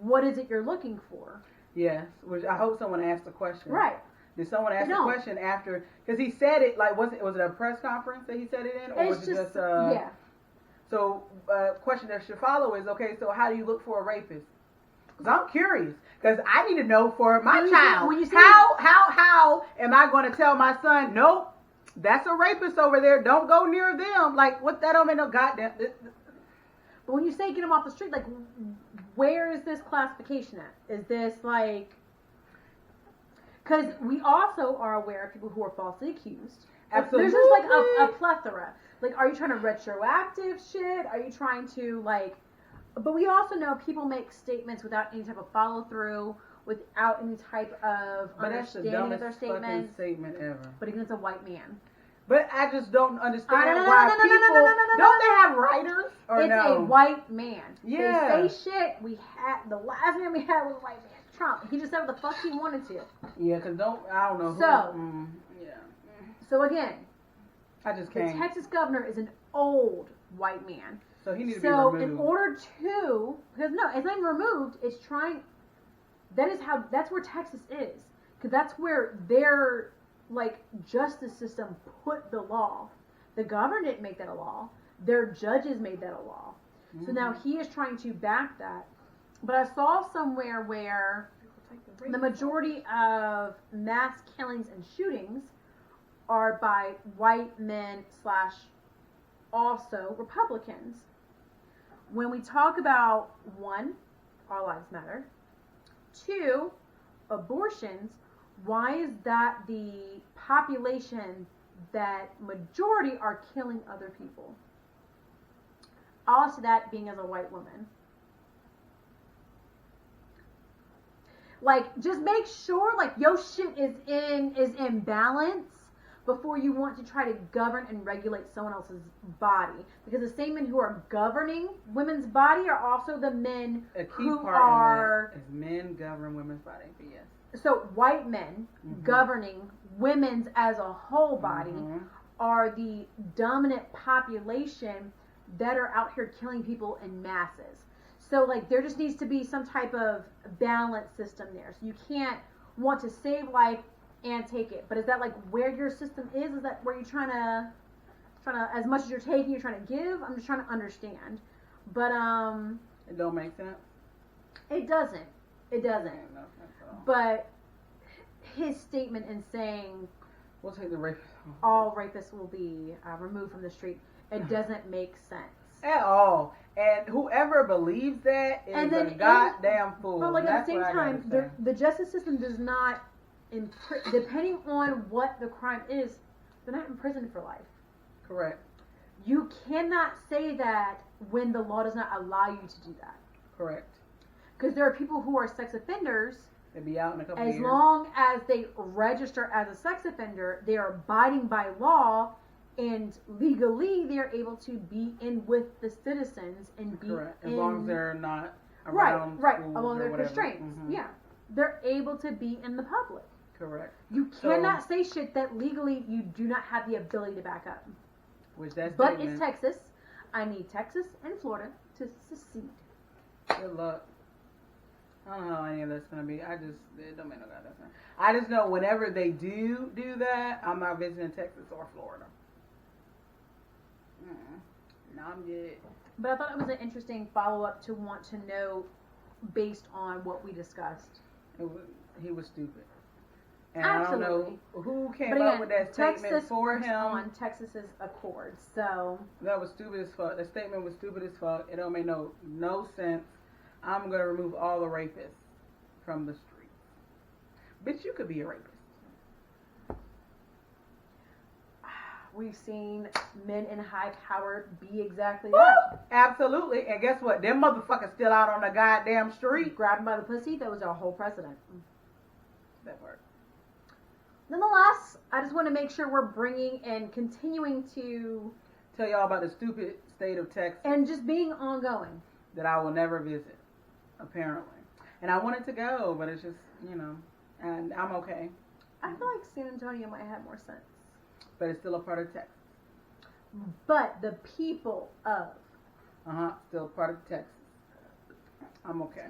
what is it you're looking for? Yes, which I hope someone asked the question. Right. Did someone ask the question after? Because he said it, like, was it a press conference that he said it in? Or was it just yeah. So, question that should follow is, okay, so how do you look for a rapist? Because I'm curious. Because I need to know for my child. How am I going to tell my son, nope, that's a rapist over there. Don't go near them. Like, what? That don't make no goddamn. But when you say get them off the street, like, where is this classification at? Is this like? Because we also are aware of people who are falsely accused. Absolutely. There's just like a plethora. Like, are you trying to retroactive shit? Are you trying to like? But we also know people make statements without any type of follow through, without any type of understanding of their statements. Statement ever. But again, it's a white man. But I just don't understand why people don't they have writers or it's no? It's a white man. Yeah. They say shit. The last man we had was a white man. Trump. He just said what the fuck he wanted to. Yeah, because I don't know who. So, yeah. So again, I just can't. The Texas governor is an old white man. So he needs to be removed. So in order to, because no, it's not even removed. It's trying. That's where Texas is, because that's where their like justice system put the law. The governor didn't make that a law. Their judges made that a law. So now he is trying to back that. But I saw somewhere where the majority of mass killings and shootings are by white men / also Republicans. When we talk about 1, all lives matter. 2, abortions, why is that the population that majority are killing other people? Also that being as a white woman. Like, just make sure, like, your shit is in balance before you want to try to govern and regulate someone else's body. Because the same men who are governing women's body are also the men who are... is men govern women's body, but yes. So, white men governing women's as a whole body are the dominant population that are out here killing people in masses. So, like, there just needs to be some type of balance system there. So you can't want to save life and take it. But is that, like, where your system is? Is that where you're trying to, as much as you're taking, you're trying to give? I'm just trying to understand. But, it don't make sense? It doesn't. It doesn't. No sense at all. But his statement in saying... We'll take the rapists. All rapists will be removed from the street. It doesn't make sense. At all. And whoever believes that is a goddamn fool. But like at the same time, the justice system does not, depending on what the crime is, they're not imprisoned for life. Correct. You cannot say that when the law does not allow you to do that. Correct. Because there are people who are sex offenders. They'll be out in a couple of years. As long as they register as a sex offender, they are abiding by law. And legally, they're able to be in with the citizens and be correct. As long as they're not around right, along their constraints. Mm-hmm. Yeah, they're able to be in the public. Correct. You cannot say shit that legally you do not have the ability to back up. But it's Texas. I need Texas and Florida to secede. Good luck. I don't know how any of that's gonna be. It don't make no goddamn sense. I just know whenever they do that, I'm not visiting Texas or Florida. No, I'm good. But I thought it was an interesting follow-up to want to know based on what we discussed. He was stupid. And absolutely. I don't know who came up with that statement for him. On Texas's Accord, so. That was stupid as fuck. The statement was stupid as fuck. It don't make no sense. I'm going to remove all the rapists from the streets. Bitch, you could be a rapist. we've seen men in high power be exactly Woo! that. Absolutely. And guess what? Them motherfuckers still out on the goddamn street. Grabbed by the pussy, that was our whole president. That worked. Nonetheless, I just want to make sure we're bringing and continuing to tell y'all about the stupid state of Texas. And just being ongoing. That I will never visit, apparently. And I wanted to go, but it's just, and I'm okay. I feel like San Antonio might have more sense. But it's still a part of Texas. But the people of. Still a part of Texas. I'm okay.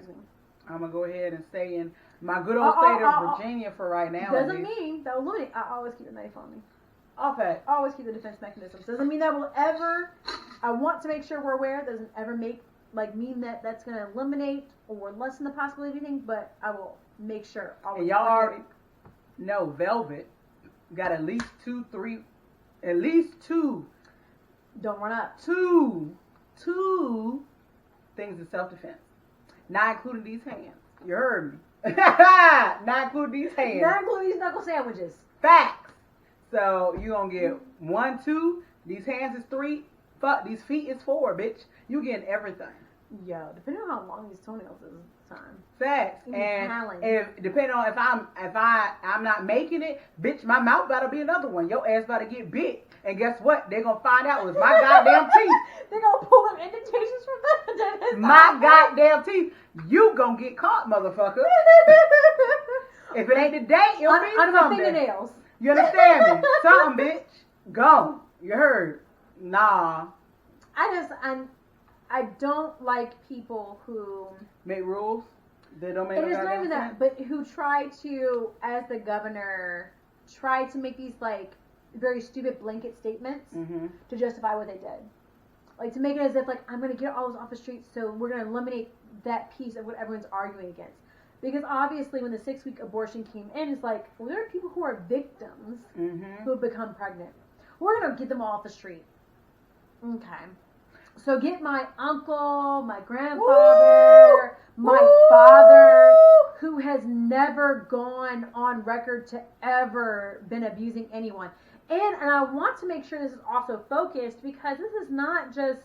I'm going to go ahead and stay in my good old state of Virginia for right now. Doesn't mean that will limit. I always keep the knife on me. Okay. I always keep the defense mechanisms. Doesn't mean that will ever. I want to make sure we're aware. Doesn't ever mean that that's going to eliminate or lessen the possibility of anything. But I will make sure. And y'all already know Velvet got at least two. Don't run up. Two things of self-defense. Not including these hands. You heard me. Not including these hands. Not including these knuckle sandwiches. Facts. So you gonna get 1, 2. These hands is 3. Fuck, these feet is 4, bitch. You getting everything. Yo, depending on how long these toenails is time. Facts. And if depending on if I'm not making it, bitch, my mouth about to be another one. Your ass about to get bit. And guess what? They're gonna find out it was my goddamn teeth. They're gonna pull them indentations from the my goddamn teeth. You gonna get caught, motherfucker. If it ain't today, it'll be under my someday. fingernails. You understand me? Something, bitch. Go. You heard? Nah. I don't like people who make rules. They don't make. It is not even that, but who try to, as the governor, try to make these very stupid blanket statements to justify what they did. Like to make it as if I'm going to get all those off the street, so we're going to eliminate that piece of what everyone's arguing against. Because obviously, when the 6-week abortion came in, it's there are people who are victims who have become pregnant. We're going to get them all off the street. Okay. So get my uncle, my grandfather, my father, who has never gone on record to ever been abusing anyone. And I want to make sure this is also focused because this is not just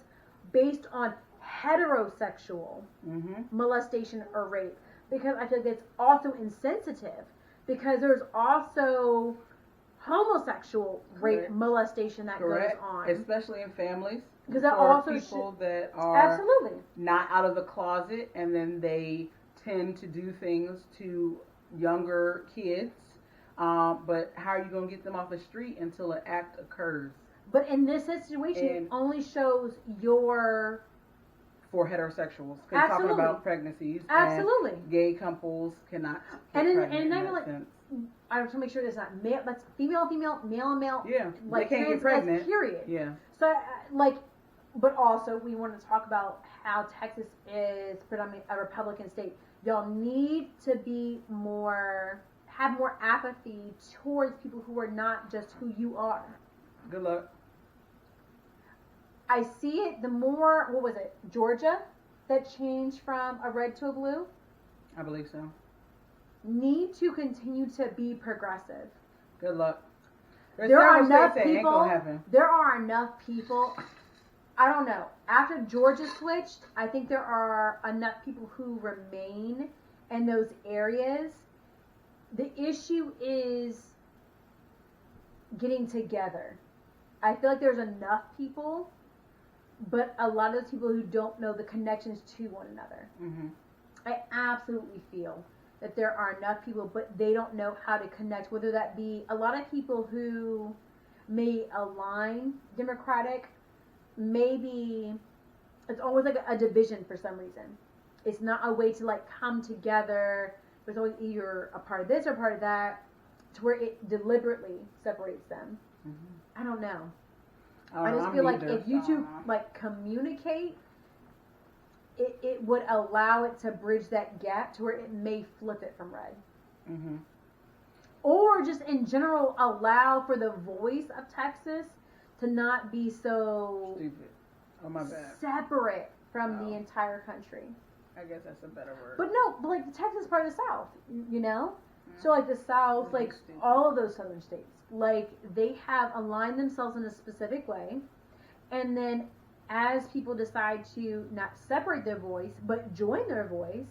based on heterosexual molestation or rape. Because I feel like it's also insensitive. Because there's also homosexual rape, molestation that goes on. Especially in families. Because that also people that are absolutely not out of the closet and then they tend to do things to younger kids. But how are you going to get them off the street until an act occurs? But in this situation, it only shows your... For heterosexuals. Because talking about pregnancies. Absolutely. And gay couples cannot get pregnant in that sense. I have to make sure there's not male, that's female, male and male. Yeah, they can't get pregnant. Period. Yeah. So, but also we want to talk about how Texas is predominantly a Republican state. Y'all need to have more apathy towards people who are not just who you are. Good luck. I see it the more, what was it, Georgia, that changed from a red to a blue? I believe so. Need to continue to be progressive. Good luck. There are enough people, I don't know. After Georgia switched, I think there are enough people who remain in those areas. The issue is getting together. I feel like there's enough people, but a lot of those people who don't know the connections to one another. I absolutely feel that there are enough people, but they don't know how to connect, whether that be a lot of people who may align Democratic, maybe it's always a division for some reason. It's not a way to come together. There's always either a part of this or a part of that to where it deliberately separates them. I don't know. I just feel like if you two communicate, it would allow it to bridge that gap to where it may flip it from red. Or just in general allow for the voice of Texas to not be so stupid. Oh my bad. Separate from the entire country. I guess that's a better word. But no, the Texas part of the South, you know? So like the South, like all of those southern states, like they have aligned themselves in a specific way, and then as people decide to not separate their voice but join their voice,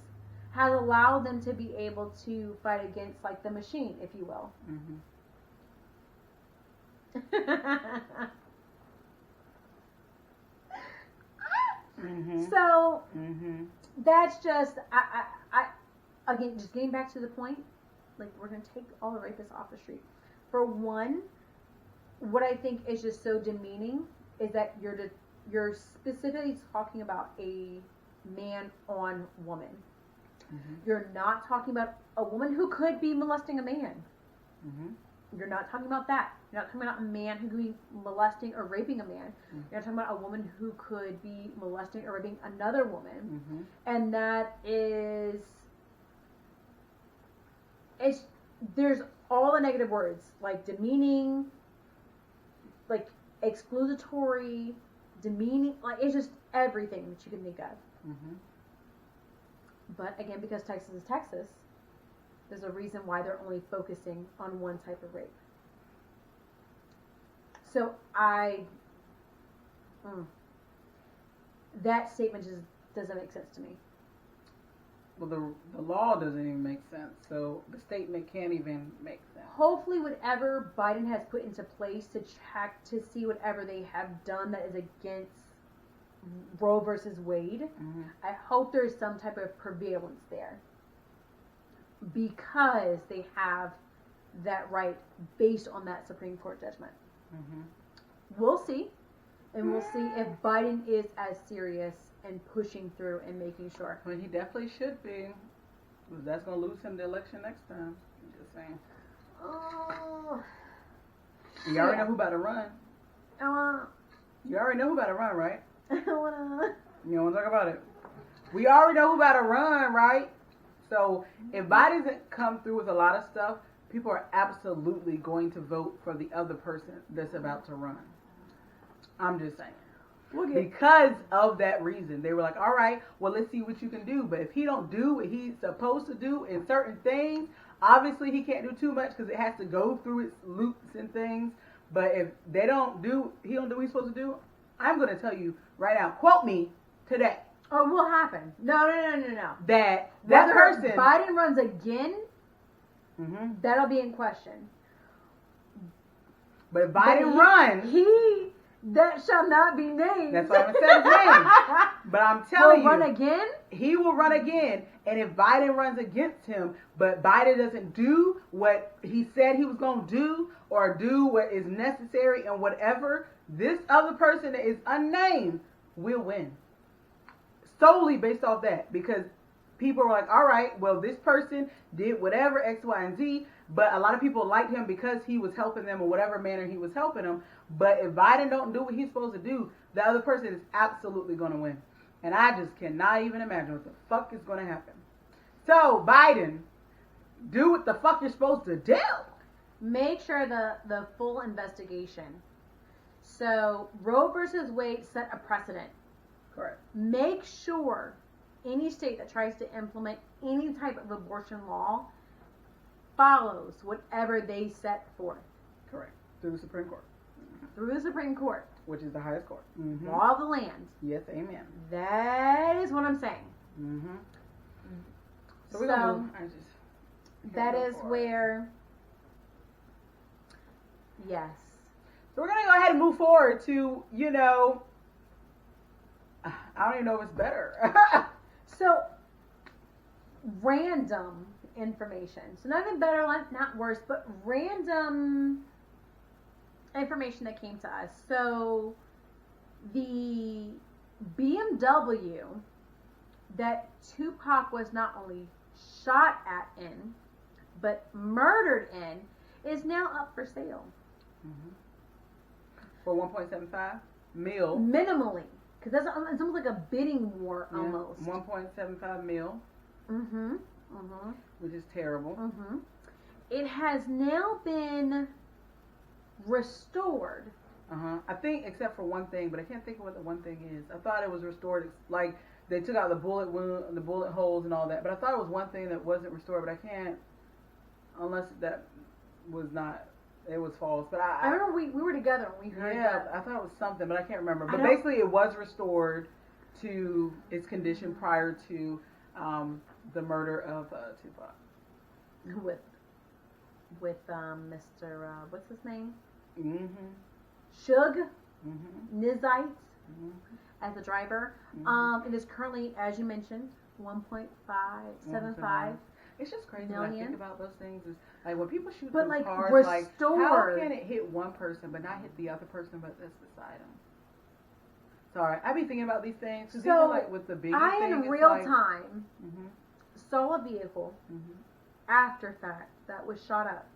has allowed them to be able to fight against like the machine, if you will. So that's just I again, just getting back to the point, like we're gonna take all the rapists off the street. For one, what I think is just so demeaning is that you're specifically talking about a man on woman. You're not talking about a woman who could be molesting a man. You're not talking about that. You're not talking about a man who could be molesting or raping a man. You're not talking about a woman who could be molesting or raping another woman. And that is, there's all the negative words, like demeaning, like exclusatory, demeaning, like it's just everything that you can think of. But again, because Texas is Texas, there's a reason why they're only focusing on one type of rape. So that statement just doesn't make sense to me. Well, the law doesn't even make sense, so the statement can't even make sense. Hopefully whatever Biden has put into place to check to see whatever they have done that is against Roe versus Wade, I hope there's some type of prevalence there. Because they have that right based on that Supreme Court judgment. We'll see. And we'll see if Biden is as serious and pushing through and making sure. Well, he definitely should be. Because that's going to lose him the election next time. I'm just saying. Oh. You already know who about to run. You already know who about to run, right? I don't wanna. You don't want to talk about it. We already know who about to run, right? So if Biden doesn't come through with a lot of stuff, people are absolutely going to vote for the other person that's about to run. I'm just saying. Because of that reason. They were like, all right, well, let's see what you can do. But if he don't do what he's supposed to do in certain things, obviously he can't do too much because it has to go through its loops and things. But if he don't do what he's supposed to do, I'm going to tell you right now, quote me today. Oh, it will happen. No. That Whether person, Biden runs again, that'll be in question. But if Biden runs, that shall not be named. That's what I'm saying. But I'm telling you, will run again. He will run again, and if Biden runs against him, but Biden doesn't do what he said he was going to do, or do what is necessary and whatever, this other person that is unnamed will win. Solely based off that, because people were like, all right, well, this person did whatever, X, Y, and Z, but a lot of people liked him because he was helping them or whatever manner he was helping them. But if Biden don't do what he's supposed to do, the other person is absolutely going to win. And I just cannot even imagine what the fuck is going to happen. So, Biden, do what the fuck you're supposed to do. Make sure the full investigation. So, Roe versus Wade set a precedent. Correct. Make sure any state that tries to implement any type of abortion law follows whatever they set forth. Correct. Through the Supreme Court. Through the Supreme Court. Which is the highest court. Law of the land. Yes, amen. That is what I'm saying. So we're going to move. That is where, yes. So we're going to go ahead and move forward to, I don't even know if it's better. So, random information. So not even better, not worse, but random information that came to us. So, the BMW that Tupac was not only shot at in, but murdered in, is now up for sale. For 1.75 mil. Minimally. Because it's almost like a bidding war almost. 1.75 mil. Which is terrible. It has now been restored. I think except for one thing, but I can't think of what the one thing is. I thought it was restored, like they took out the bullet holes and all that, but I thought it was one thing that wasn't restored, but I can't unless that was not. It was false, but I remember we were together when we heard that. I thought it was something, but I can't remember. But basically, it was restored to its condition prior to the murder of Tupac. With Mr. What's his name? Mm-hmm. Suge Mm-hmm. Nizite as the driver. It is currently, as you mentioned, 1.575. It's just crazy million. when I think about those things. Is like when people shoot but those like cars, restored. like how can it hit one person but not hit the other person but that's beside them? Sorry, I be thinking about these things. So even like with the big I thing, in real like, time saw a vehicle after fact that was shot up.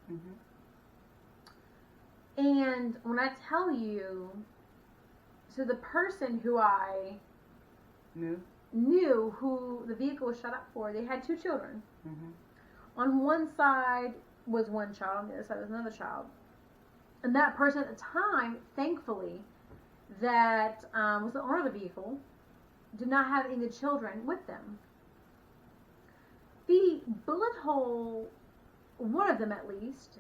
And when I tell you, so the person who I knew who the vehicle was shot up for, they had 2 children. On one side was one child, on the other side was another child. And that person at the time, thankfully, that was the owner of the vehicle, did not have any of the children with them. The bullet hole, one of them at least,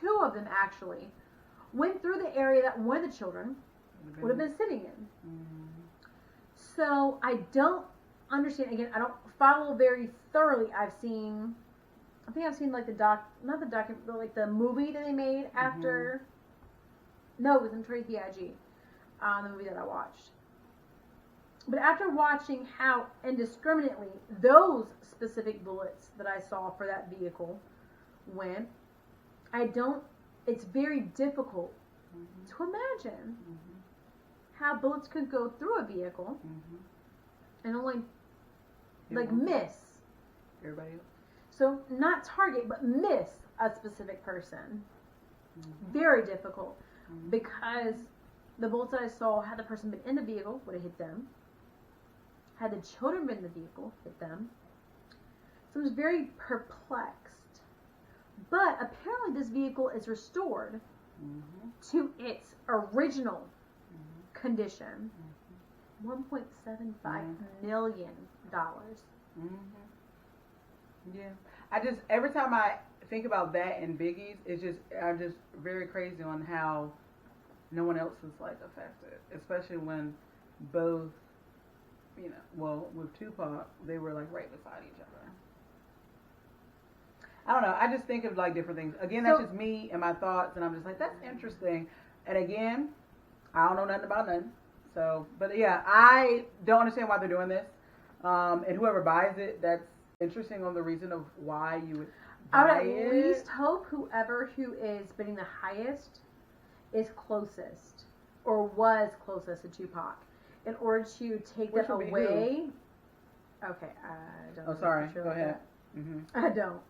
2 of them actually, went through the area that one of the children would have been sitting in. So I don't understand. Again, I don't follow very thoroughly. I think I've seen like but like the movie that they made after. No, it was in Tracy B.I.G. The movie that I watched. But after watching how indiscriminately those specific bullets that I saw for that vehicle went, it's very difficult to imagine how bullets could go through a vehicle and only miss everybody else. So not target, but miss a specific person. Very difficult because the bullets that I saw, had the person been in the vehicle, would have hit them. Had the children been in the vehicle, hit them. So I was very perplexed. But apparently this vehicle is restored to its original condition. $1.75 million. Yeah, every time I think about that and Biggie's, I'm just very crazy on how no one else is like affected, especially when both, with Tupac, they were like right beside each other. I don't know. I just think of like different things. Again, that's just me and my thoughts, and I'm just like, that's interesting. And again, I don't know nothing about nothing. So, but yeah, I don't understand why they're doing this. And whoever buys it, that's interesting on the reason of why you would buy it. I would at least hope who is bidding the highest is closest or was closest to Tupac in order to take that away. Okay, I don't know. Oh, sorry. Go ahead. I don't.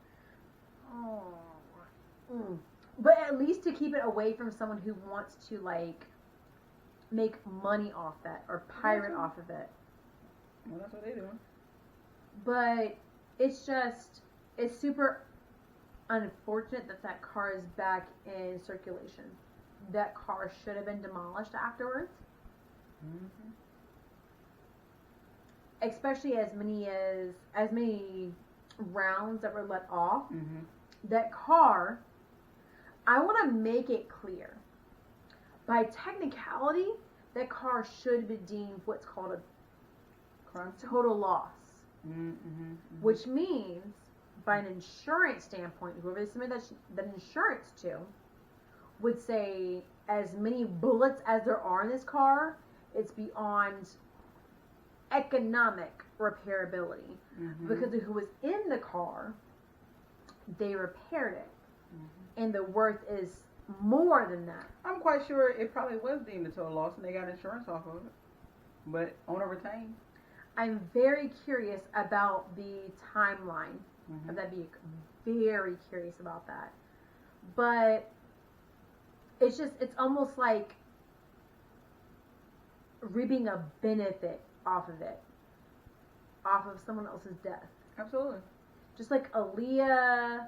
But at least to keep it away from someone who wants to make money off that or pirate off of it. Well, that's what they're doing. But it's super unfortunate that car is back in circulation. That car should have been demolished afterwards. Especially as many rounds that were let off. That car, I want to make it clear. By technicality, that car should be deemed what's called a total loss. Which means, by an insurance standpoint, whoever they submit that insurance to would say as many bullets as there are in this car, it's beyond economic repairability. Because of who was in the car, they repaired it. And the worth is more than that. I'm quite sure it probably was deemed a total loss and they got insurance off of it. But owner retained. I'm very curious about the timeline of that vehicle. Very curious about that. But it's almost like reaping a benefit off of it. Off of someone else's death. Absolutely. Just like Aaliyah.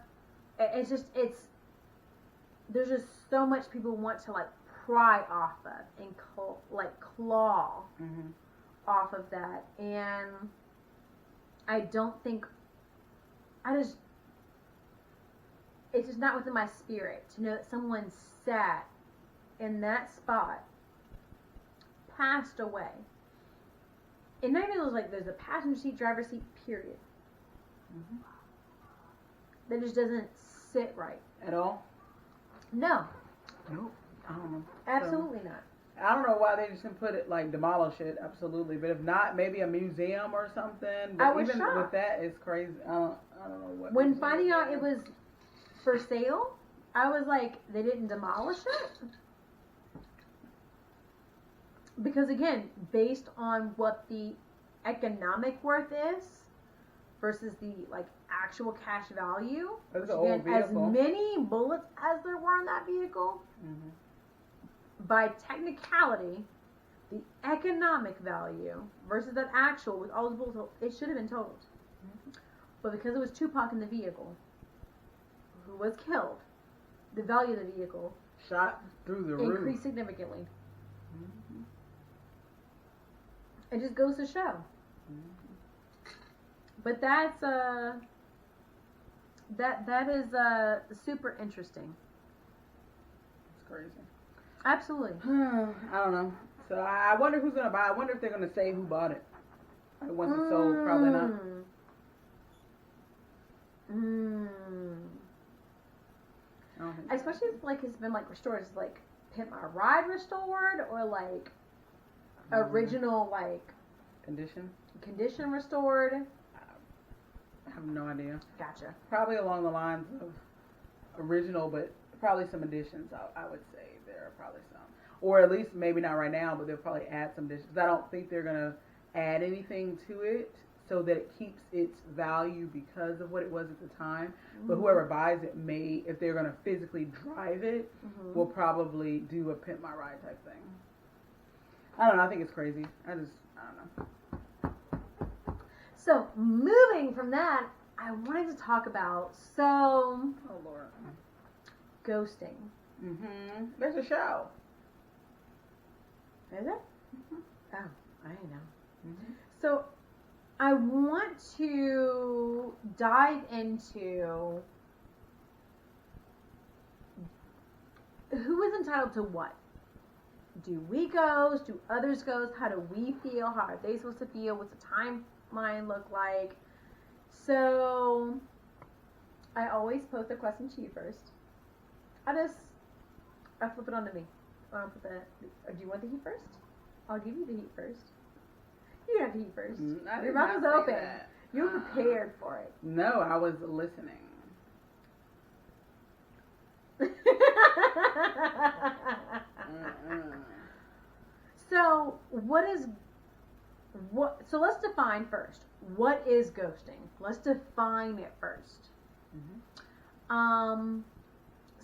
There's just so much people want to pry off of and claw off of that, and I it's just not within my spirit to know that someone sat in that spot, passed away. And not even like there's a passenger seat, driver's seat, period. Mm-hmm. That just doesn't sit right. At all? No. Nope. I don't know. Absolutely not. I don't know why they just didn't put it, like, demolish it. Absolutely. But if not, maybe a museum or something. But I was even shocked. with that, it's crazy. I don't know what. When finding out it was for sale, I was like, they didn't demolish it? Because again, based on what the economic worth is versus the like actual cash value, which again, as many bullets as there were in that vehicle, mm-hmm. by technicality, the economic value versus that actual with all the bullets, it should have been totaled. Mm-hmm. But because it was Tupac in the vehicle, who was killed, the value of the vehicle shot through the roof increased significantly. Mm-hmm. It just goes to show. Mm-hmm. But that's that is super interesting. It's crazy. Absolutely. I don't know. So I wonder who's gonna buy. I wonder if they're gonna say who bought it. Like once it's sold, probably not. Especially if like it's been like restored, it's like Pimp My Ride restored or like original like condition restored. I have no idea. Gotcha. Probably along the lines of original, but probably some additions. I would say there are probably some, or at least maybe not right now, but they'll probably add some additions. I don't think they're gonna add anything to it so that it keeps its value because of what it was at the time. Mm-hmm. But whoever buys it may, if they're gonna physically drive it, mm-hmm. will probably do a Pimp My Ride type thing. I don't know. I think it's crazy. I don't know. So, moving from that, I wanted to talk about, oh Lord, ghosting. Mm-hmm. There's a show. Is it? Mm-hmm. Oh, I didn't know. Mm-hmm. So, I want to dive into who is entitled to what. Do we ghost? Do others ghost? How do we feel? How are they supposed to feel? What's the timeline look like? So, I always pose the question to you first. I flip it onto me. Do you want the heat first? I'll give you the heat first. You have the heat first. Your mouth is open. You're prepared for it. No, I was listening. So, so let's define first. What is ghosting? Let's define it first. Mm-hmm.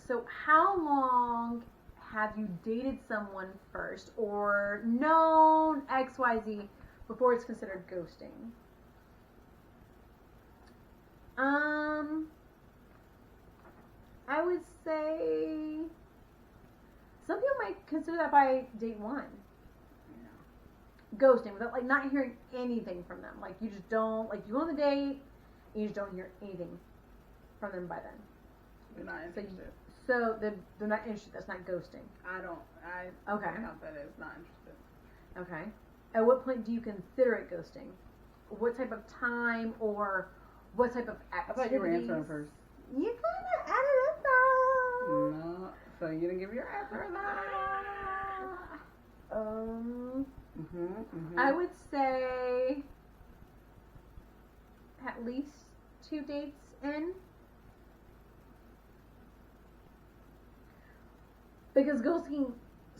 So how long have you dated someone first or known XYZ before it's considered ghosting? I would say some people might consider that by date one. Yeah. Ghosting, without like not hearing anything from them. Like you just don't, like you go on the date and you just don't hear anything from them by then. You're not interested. So they're not interested. That's not ghosting. I okay. count that as not interested. Okay. At what point do you consider it ghosting? What type of time or what type of activities? I thought you were answering first. You kind of added it though. No. So you didn't give your answer though. I would say at least 2 dates in. Because ghosting,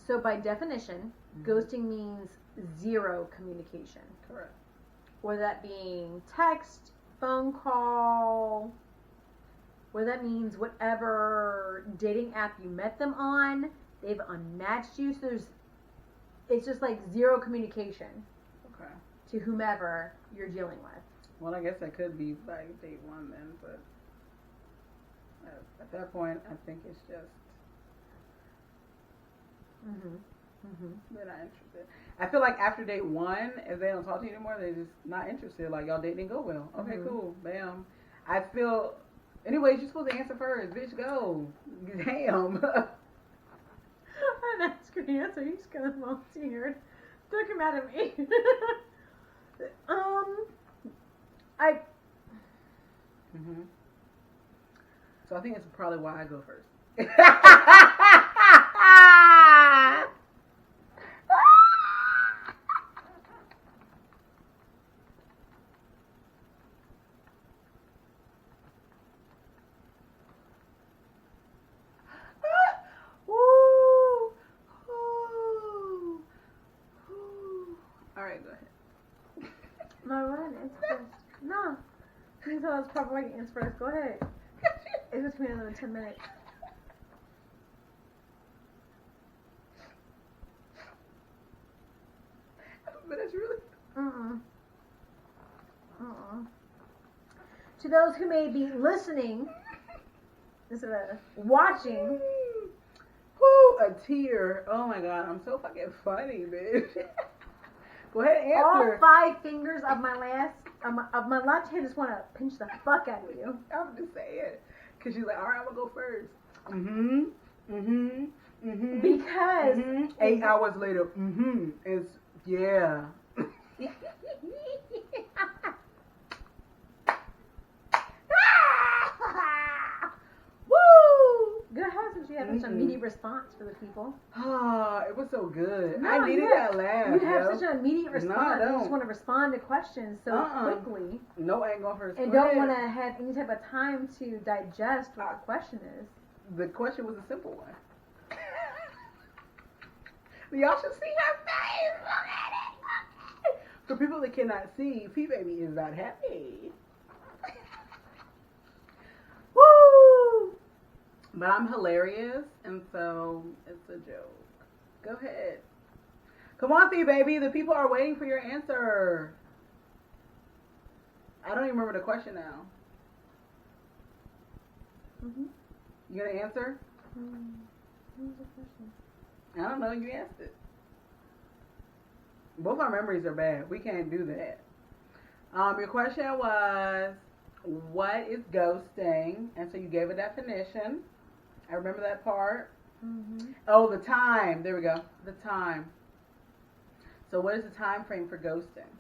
so by definition, ghosting means zero communication. Correct. Whether that being text, phone call, whether that means whatever dating app you met them on, they've unmatched you. So it's just like zero communication. Okay. To whomever you're dealing with. Well, I guess that could be by date one then, but at that point, I think it's just. They're not interested. I feel like after date one, if they don't talk to you anymore, they're just not interested. Like y'all date didn't go well. Okay, cool, bam. I feel Anyways, you're supposed to answer first. Bitch, go. Damn. I'm asking the answer. You just kind of volunteered. Don't come out of me. So I think that's probably why I go first. All right, go ahead. No, go ahead and answer first. No. You tell us probably why you answer first. Go ahead. It's between another 10 minutes. But it's really... To those who may be listening, instead of watching. Whoo, a tear. Oh my god, I'm so fucking funny, bitch. Go ahead and answer. All 5 fingers of my left hand just want to pinch the fuck out of you. I'm just saying. Because she's like, alright, I'm going to go first. Because. 8 hours later, it's, yeah. Good husband, you had such a immediate response for the people. It was so good. No, I needed that laugh. You have such an immediate response. No, you just want to respond to questions so quickly. No, I ain't going first. And don't want to have any type of time to digest what the question is. The question was a simple one. Y'all should see her face. Look at it. For people that cannot see, P Baby is not happy. Woo! But I'm hilarious, and so it's a joke. Go ahead. Come on, P Baby. The people are waiting for your answer. I don't even remember the question now. You gonna answer? What was the question? I don't know. You asked it. Both our memories are bad. We can't do that. Your question was, what is ghosting? And so you gave a definition. I remember that part. Oh, the time. There we go. The time. So what is the time frame for ghosting?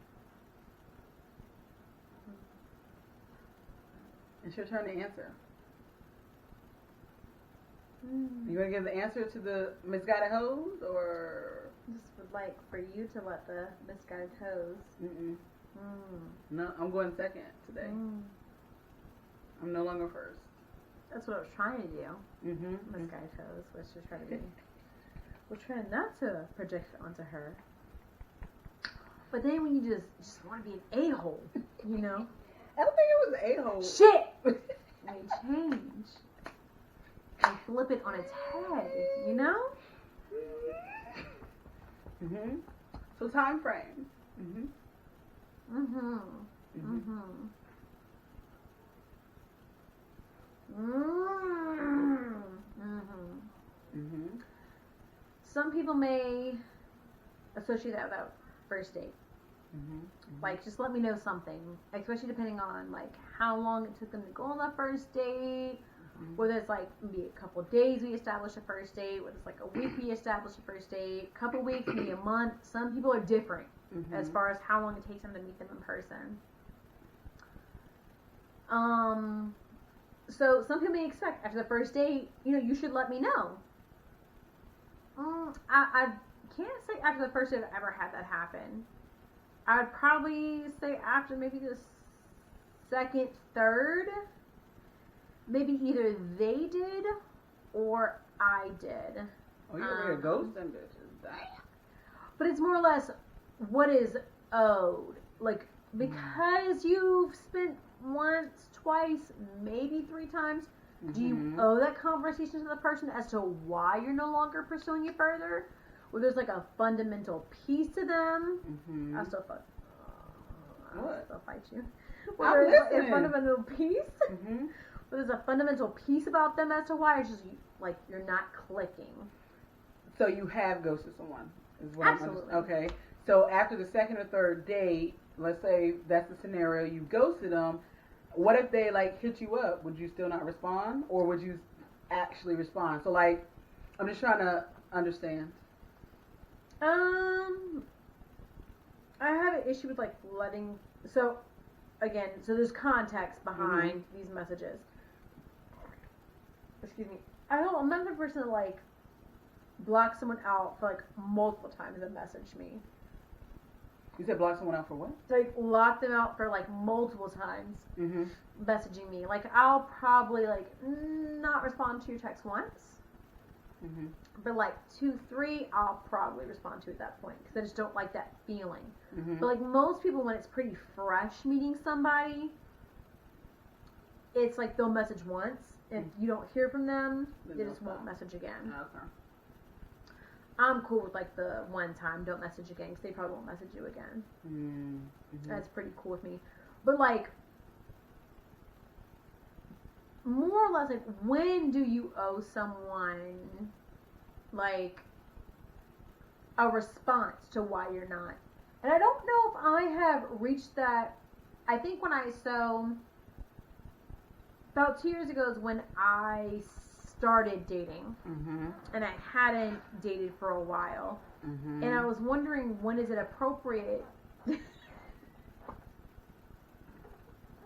It's your turn to answer. You want to give the answer to the misguided hoes, or? Just would like for you to let the misguided hoes. No, I'm going second today. I'm no longer first. That's what I was trying to do. Misguided hoes. Let's just try to be. We're trying not to project it onto her. But then when you just want to be an a-hole, you know? I don't think it was an a-hole. Shit! They change. And flip it on its head, you know? So time frame. Some people may associate that with a first date. Like, just let me know something, especially depending on like how long it took them to go on the first date. Whether it's like maybe a couple of days we establish a first date, whether it's like a week we establish a first date, a couple weeks, maybe a month. Some people are different as far as how long it takes them to meet them in person. So some people may expect after the first date, you should let me know. I can't say after the first date I've ever had that happen. I would probably say after maybe the second, third. Maybe either they did or I did. Oh, you're over here ghosting bitches. Damn. But it's more or less what is owed. Like, because you've spent once, twice, maybe 3 times, do you owe that conversation to the person as to why you're no longer pursuing it further? Or there's like a fundamental piece to them. I'll still fight. I'll still fight you. I'm listening. A fundamental piece. But there's a fundamental piece about them as to why it's just like you're not clicking. So you have ghosted someone, is what Absolutely. Okay. So after the second or third date, let's say that's the scenario, you ghosted them. what if they like hit you up? Would you still not respond, or would you actually respond? So like, I'm just trying to understand. I have an issue with like letting. So again, there's context behind these messages. Excuse me. I'm not the person to like block someone out for like multiple times and message me. You said block someone out for what? Like lock them out for like multiple times messaging me. Like I'll probably like not respond to your text once. But like 2, 3, I'll probably respond to at that point because I just don't like that feeling. But like most people, when it's pretty fresh meeting somebody, it's like they'll message once. If you don't hear from them, they just won't message again. Okay. I'm cool with like the one time don't message again because they probably won't message you again. That's pretty cool with me. But like more or less, like when do you owe someone like a response to why you're not? And I don't know if I have reached that. I think about 2 years ago is when I started dating, and I hadn't dated for a while, and I was wondering when is it appropriate. It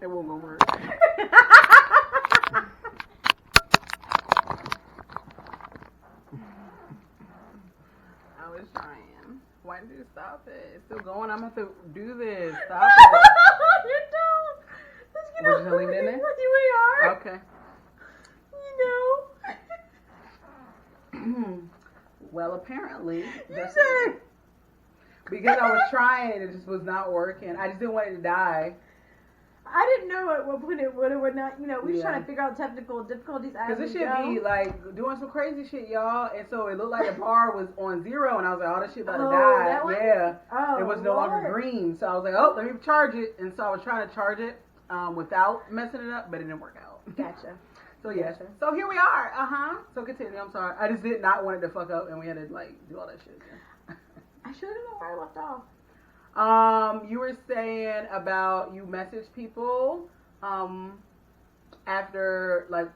won't go work. I was trying. Why did you stop it? It's still going. I'm going to have to do this. Stop it. You don't. We're just going to leave it in there? We are. Okay. You know. Well, apparently. You said. Because I was trying, it just was not working. I just didn't want it to die. I didn't know at what point it would or would not. You know, we were trying to figure out technical difficulties as we go. Because it should be like doing some crazy shit, y'all. And so it looked like the bar was on 0, and I was like, oh, this shit about to die. That one? Yeah. Oh, it was no longer green. So I was like, oh, let me charge it. And so I was trying to charge it without messing it up, but it didn't work out. Gotcha. So yeah. Gotcha. So here we are. So continue. I'm sorry. I just did not want it to fuck up, and we had to like do all that shit again. I should have known where I left off. You were saying about you message people after like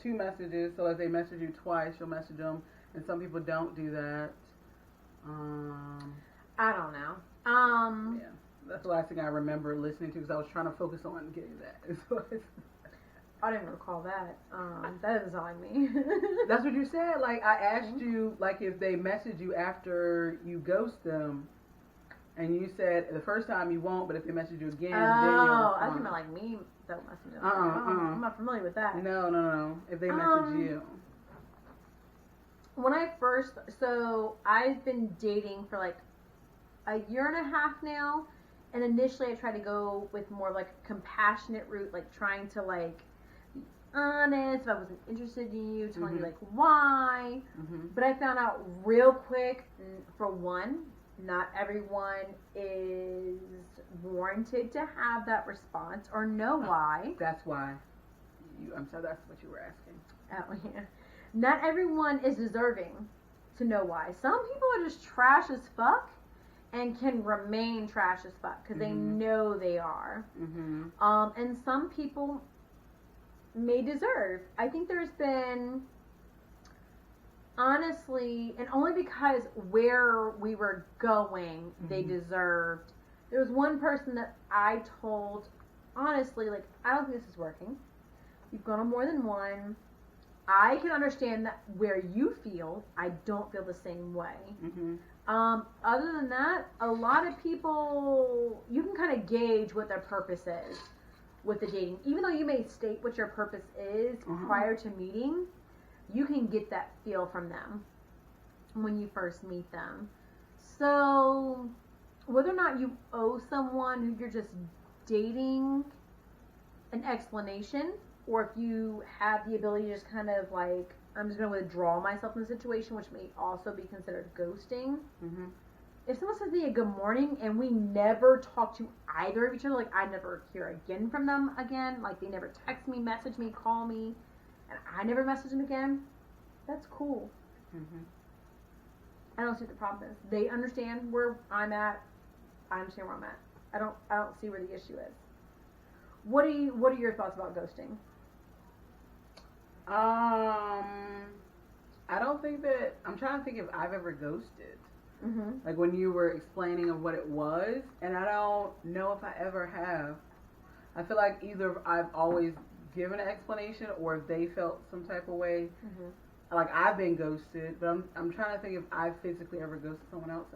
2 messages. So if they message you twice, you'll message them, and some people don't do that. I don't know. Yeah, that's the last thing I remember listening to because I was trying to focus on getting that. I didn't recall that. That doesn't sound like me. That's what you said. Like I asked you, like if they message you after you ghost them. And you said the first time you won't, but if they message you again, then you'll. I think like me don't message them. I'm not familiar with that. No. If they message you. When I've been dating for like a year and a half now, and initially I tried to go with more like a compassionate route, like trying to like be honest if I wasn't interested in you, telling you like why. But I found out real quick, for one, not everyone is warranted to have that response or know why. That's why. I'm sorry, that's what you were asking. Oh, yeah. Not everyone is deserving to know why. Some people are just trash as fuck and can remain trash as fuck because they know they are. And some people may deserve. I think there's been... Honestly, and only because where we were going, they deserved. There was one person that I told, honestly, like, I don't think this is working. You've gone on more than one. I can understand that where you feel, I don't feel the same way. Other than that, a lot of people, you can kind of gauge what their purpose is with the dating. Even though you may state what your purpose is prior to meeting, you can get that feel from them when you first meet them. So, whether or not you owe someone who you're just dating an explanation, or if you have the ability to just kind of like, I'm just going to withdraw myself from the situation, which may also be considered ghosting. If someone says to me a good morning and we never talk to either of each other, like I never hear again from them again, like they never text me, message me, call me, and I never message them again, that's cool. I don't see what the problem is. They understand where I'm at. I understand where I'm at. I don't see where the issue is. What are your thoughts about ghosting? I don't think that, I'm trying to think if I've ever ghosted. Mm-hmm. Like when you were explaining of what it was, and I don't know if I ever have. I feel like either I've always given an explanation or if they felt some type of way. Mm-hmm. Like I've been ghosted, but I'm trying to think if I physically ever ghosted someone else,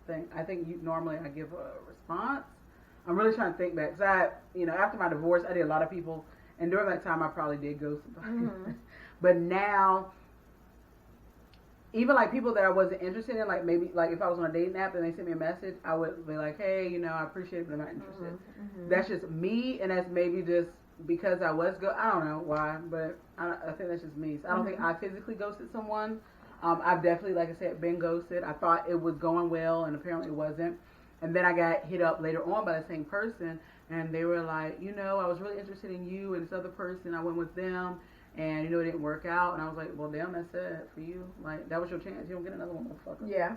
and I think normally I give a response. I'm really trying to think back, because after my divorce, I did a lot of people, and during that time I probably did ghost somebody. Mm-hmm. But now, even like people that I wasn't interested in, like maybe like if I was on a dating app and they sent me a message, I would be like, hey, I appreciate it, but I'm not interested. Mm-hmm. That's just me, and that's maybe just because I was I don't know why, but I think that's just me. So I don't think I physically ghosted someone. I've definitely, like I said, been ghosted. I thought it was going well, and apparently it wasn't. And then I got hit up later on by the same person, and they were like, I was really interested in you and this other person. I went with them, and it didn't work out. And I was like, well, damn, that's it for you. Like, that was your chance. You don't get another one, motherfucker. Yeah.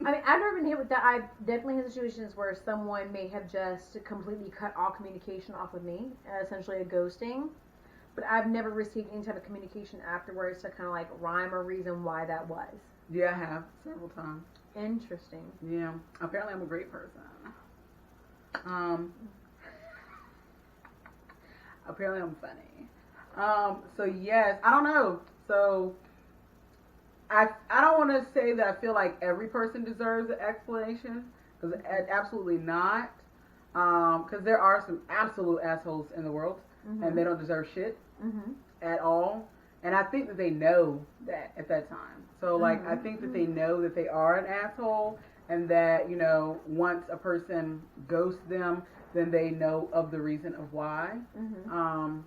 I mean, I've never been hit with that. I've definitely had situations where someone may have just completely cut all communication off with me, essentially a ghosting. But I've never received any type of communication afterwards to kind of like rhyme or reason why that was. Yeah, I have several times. Interesting. Yeah. Apparently, I'm a great person. Apparently, I'm funny. So yes, I don't know. So I don't want to say that I feel like every person deserves an explanation, because absolutely not. Because there are some absolute assholes in the world, and they don't deserve shit at all. And I think that they know that at that time. So, like, I think that they know that they are an asshole, and that, once a person ghosts them, then they know of the reason of why. I'm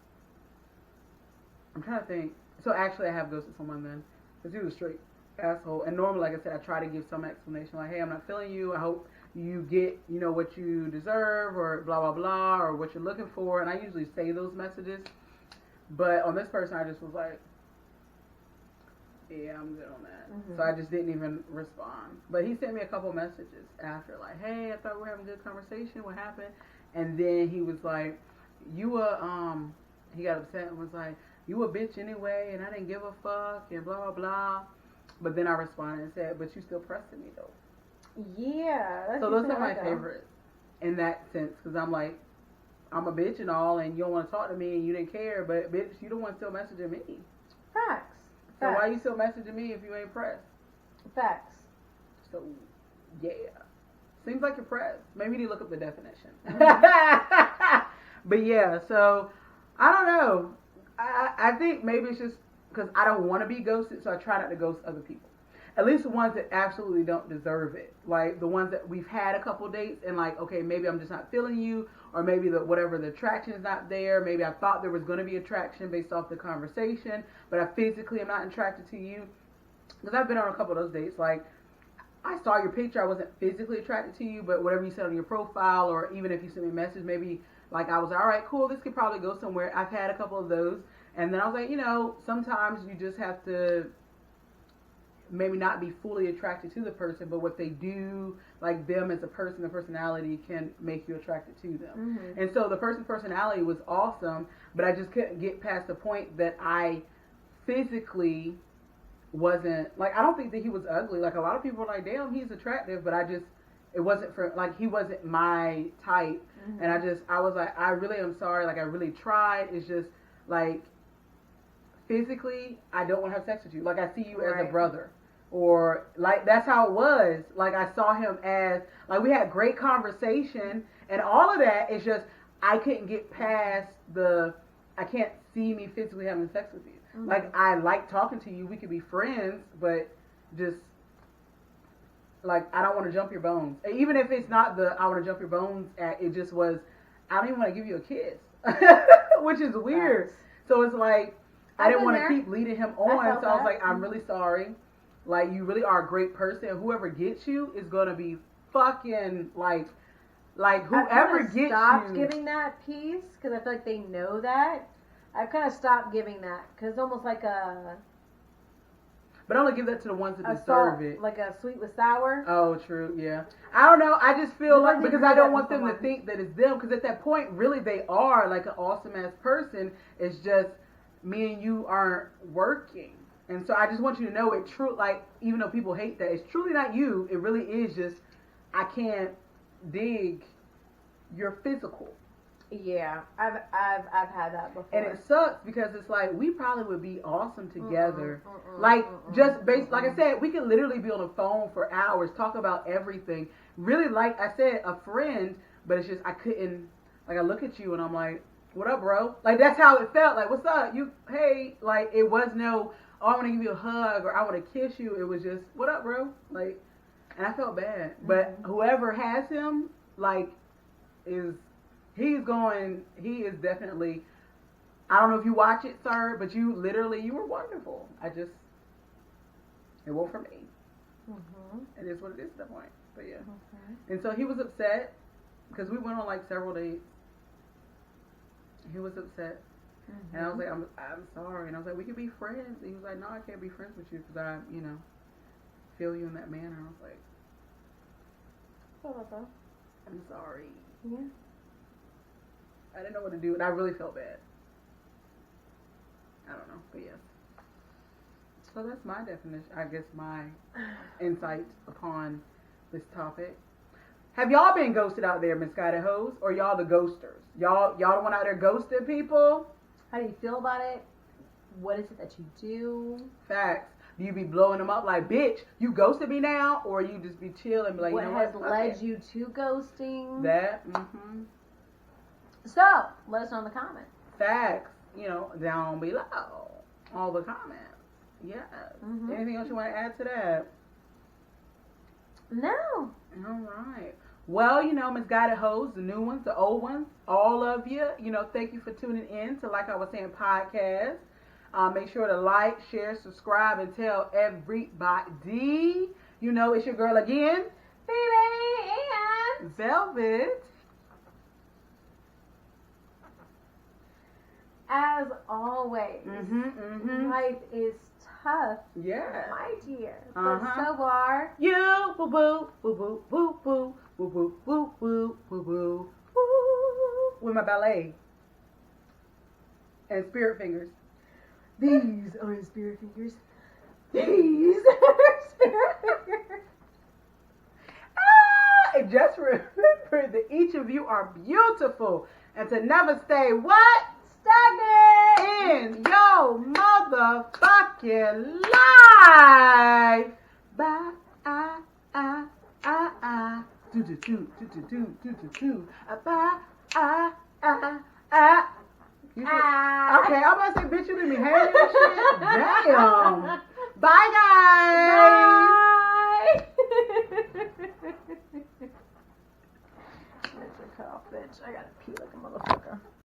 trying to think. So, actually, I have ghosted someone then, because he was a straight asshole. And normally, like I said, I try to give some explanation, like, hey, I'm not feeling you. I hope you get, what you deserve, or blah, blah, blah, or what you're looking for. And I usually say those messages. But on this person, I just was like, yeah, I'm good on that. So I just didn't even respond. But he sent me a couple messages after, like, hey, I thought we were having a good conversation. What happened? And then he was like, he got upset and was like, you a bitch anyway, and I didn't give a fuck, and blah, blah, blah. But then I responded and said, but you still pressing me, though. Yeah. So those are my favorites in that sense, because I'm like, I'm a bitch and all, and you don't want to talk to me, and you didn't care, but bitch, you don't want to still messaging me. Facts. So why you still messaging me if you ain't pressed? Facts. So, yeah. Seems like you're pressed. Maybe you need to look up the definition. But yeah, so, I don't know. I think maybe it's just because I don't want to be ghosted, so I try not to ghost other people. At least the ones that absolutely don't deserve it. Like the ones that we've had a couple dates and like, okay, maybe I'm just not feeling you, or maybe the attraction is not there. Maybe I thought there was going to be attraction based off the conversation, but I physically am not attracted to you. Because I've been on a couple of those dates. Like, I saw your picture, I wasn't physically attracted to you, but whatever you said on your profile, or even if you sent me a message, maybe like I was like, all right, cool, this could probably go somewhere. I've had a couple of those. And then I was like, sometimes you just have to maybe not be fully attracted to the person, but what they do, like them as a person, the personality can make you attracted to them. And so the person's personality was awesome, but I just couldn't get past the point that I physically wasn't, like, I don't think that he was ugly. Like, a lot of people were like, damn, he's attractive, but it wasn't for, like, he wasn't my type. And I was like, I really am sorry, like, I really tried. It's just, like, physically, I don't want to have sex with you. Like, I see you as a brother. Or, like, that's how it was. Like, I saw him as, like, we had great conversation, and all of that is just, I couldn't get past I can't see me physically having sex with you. Like, I like talking to you, we could be friends, but just, like, I don't want to jump your bones. Even if it's not I want to jump your bones it just was, I don't even want to give you a kiss. Which is weird. So it's like, I didn't want to keep leading him on, so I was like, I'm really sorry. Like, you really are a great person. Whoever gets you is going to be fucking, like whoever gets you. I stopped giving that piece, because I feel like they know that. I kind of stopped giving that, because it's almost like a... But I only give that to the ones that deserve it. Like a sweet with sour. Oh, true. Yeah. I don't know. I just feel like because I don't want them to think that it's them. Because at that point, really, they are like an awesome ass person. It's just me and you aren't working. And so I just want you to know it true. Like even though people hate that, it's truly not you. It really is just I can't dig your physical. Yeah, I've had that before. And it sucks because it's like we probably would be awesome together. Like just based, like I said, we could literally be on the phone for hours, talk about everything. Really, like I said, a friend. But it's just I couldn't. Like I look at you and I'm like, what up, bro? Like that's how it felt. Like what's up? You hey, like it was no. Oh, I want to give you a hug or I want to kiss you. It was just what up, bro? Like, and I felt bad. But whoever has him, like, he is definitely, I don't know if you watch it, sir, but you were wonderful. It won't for me. It is what it is at that point. But yeah. And so he was upset because we went on like several dates. He was upset. And I was like, I'm sorry. And I was like, we could be friends. And he was like, no, I can't be friends with you because I, feel you in that manner. I was like, I'm sorry. Yeah. I didn't know what to do, and I really felt bad. I don't know, but yes. So that's my definition, I guess my insight upon this topic. Have y'all been ghosted out there, misguided hoes, or y'all the ghosters? Y'all the one out there ghosting people? How do you feel about it? What is it that you do? Facts. Do you be blowing them up like, bitch, you ghosted me now? Or you just be chilling and be like, what has led you to ghosting? That, So, let us know in the comments. Facts, down below. All the comments. Yes. Anything else you want to add to that? No. All right. Well, misguided hoes, the new ones, the old ones, all of you, thank you for tuning in to Like I Was Saying podcast. Make sure to like, share, subscribe, and tell everybody. It's your girl again, Baby and Velvet. As always, life is tough. Yeah. My dear. But so are you. Boo boo boo boo boo boo boo boo boo boo boo boo boo. With my ballet and spirit fingers. These are his spirit fingers. These are spirit fingers. And just remember that each of you are beautiful and to never stay what? Stagnant in your motherfucking life. Bye. Do do do do do do do do do. Bye. Okay, I'm about to say, bitch, you didn't be hanging that shit. Damn. Bye, guys. Bye. Cut off, bitch. I gotta pee like a motherfucker.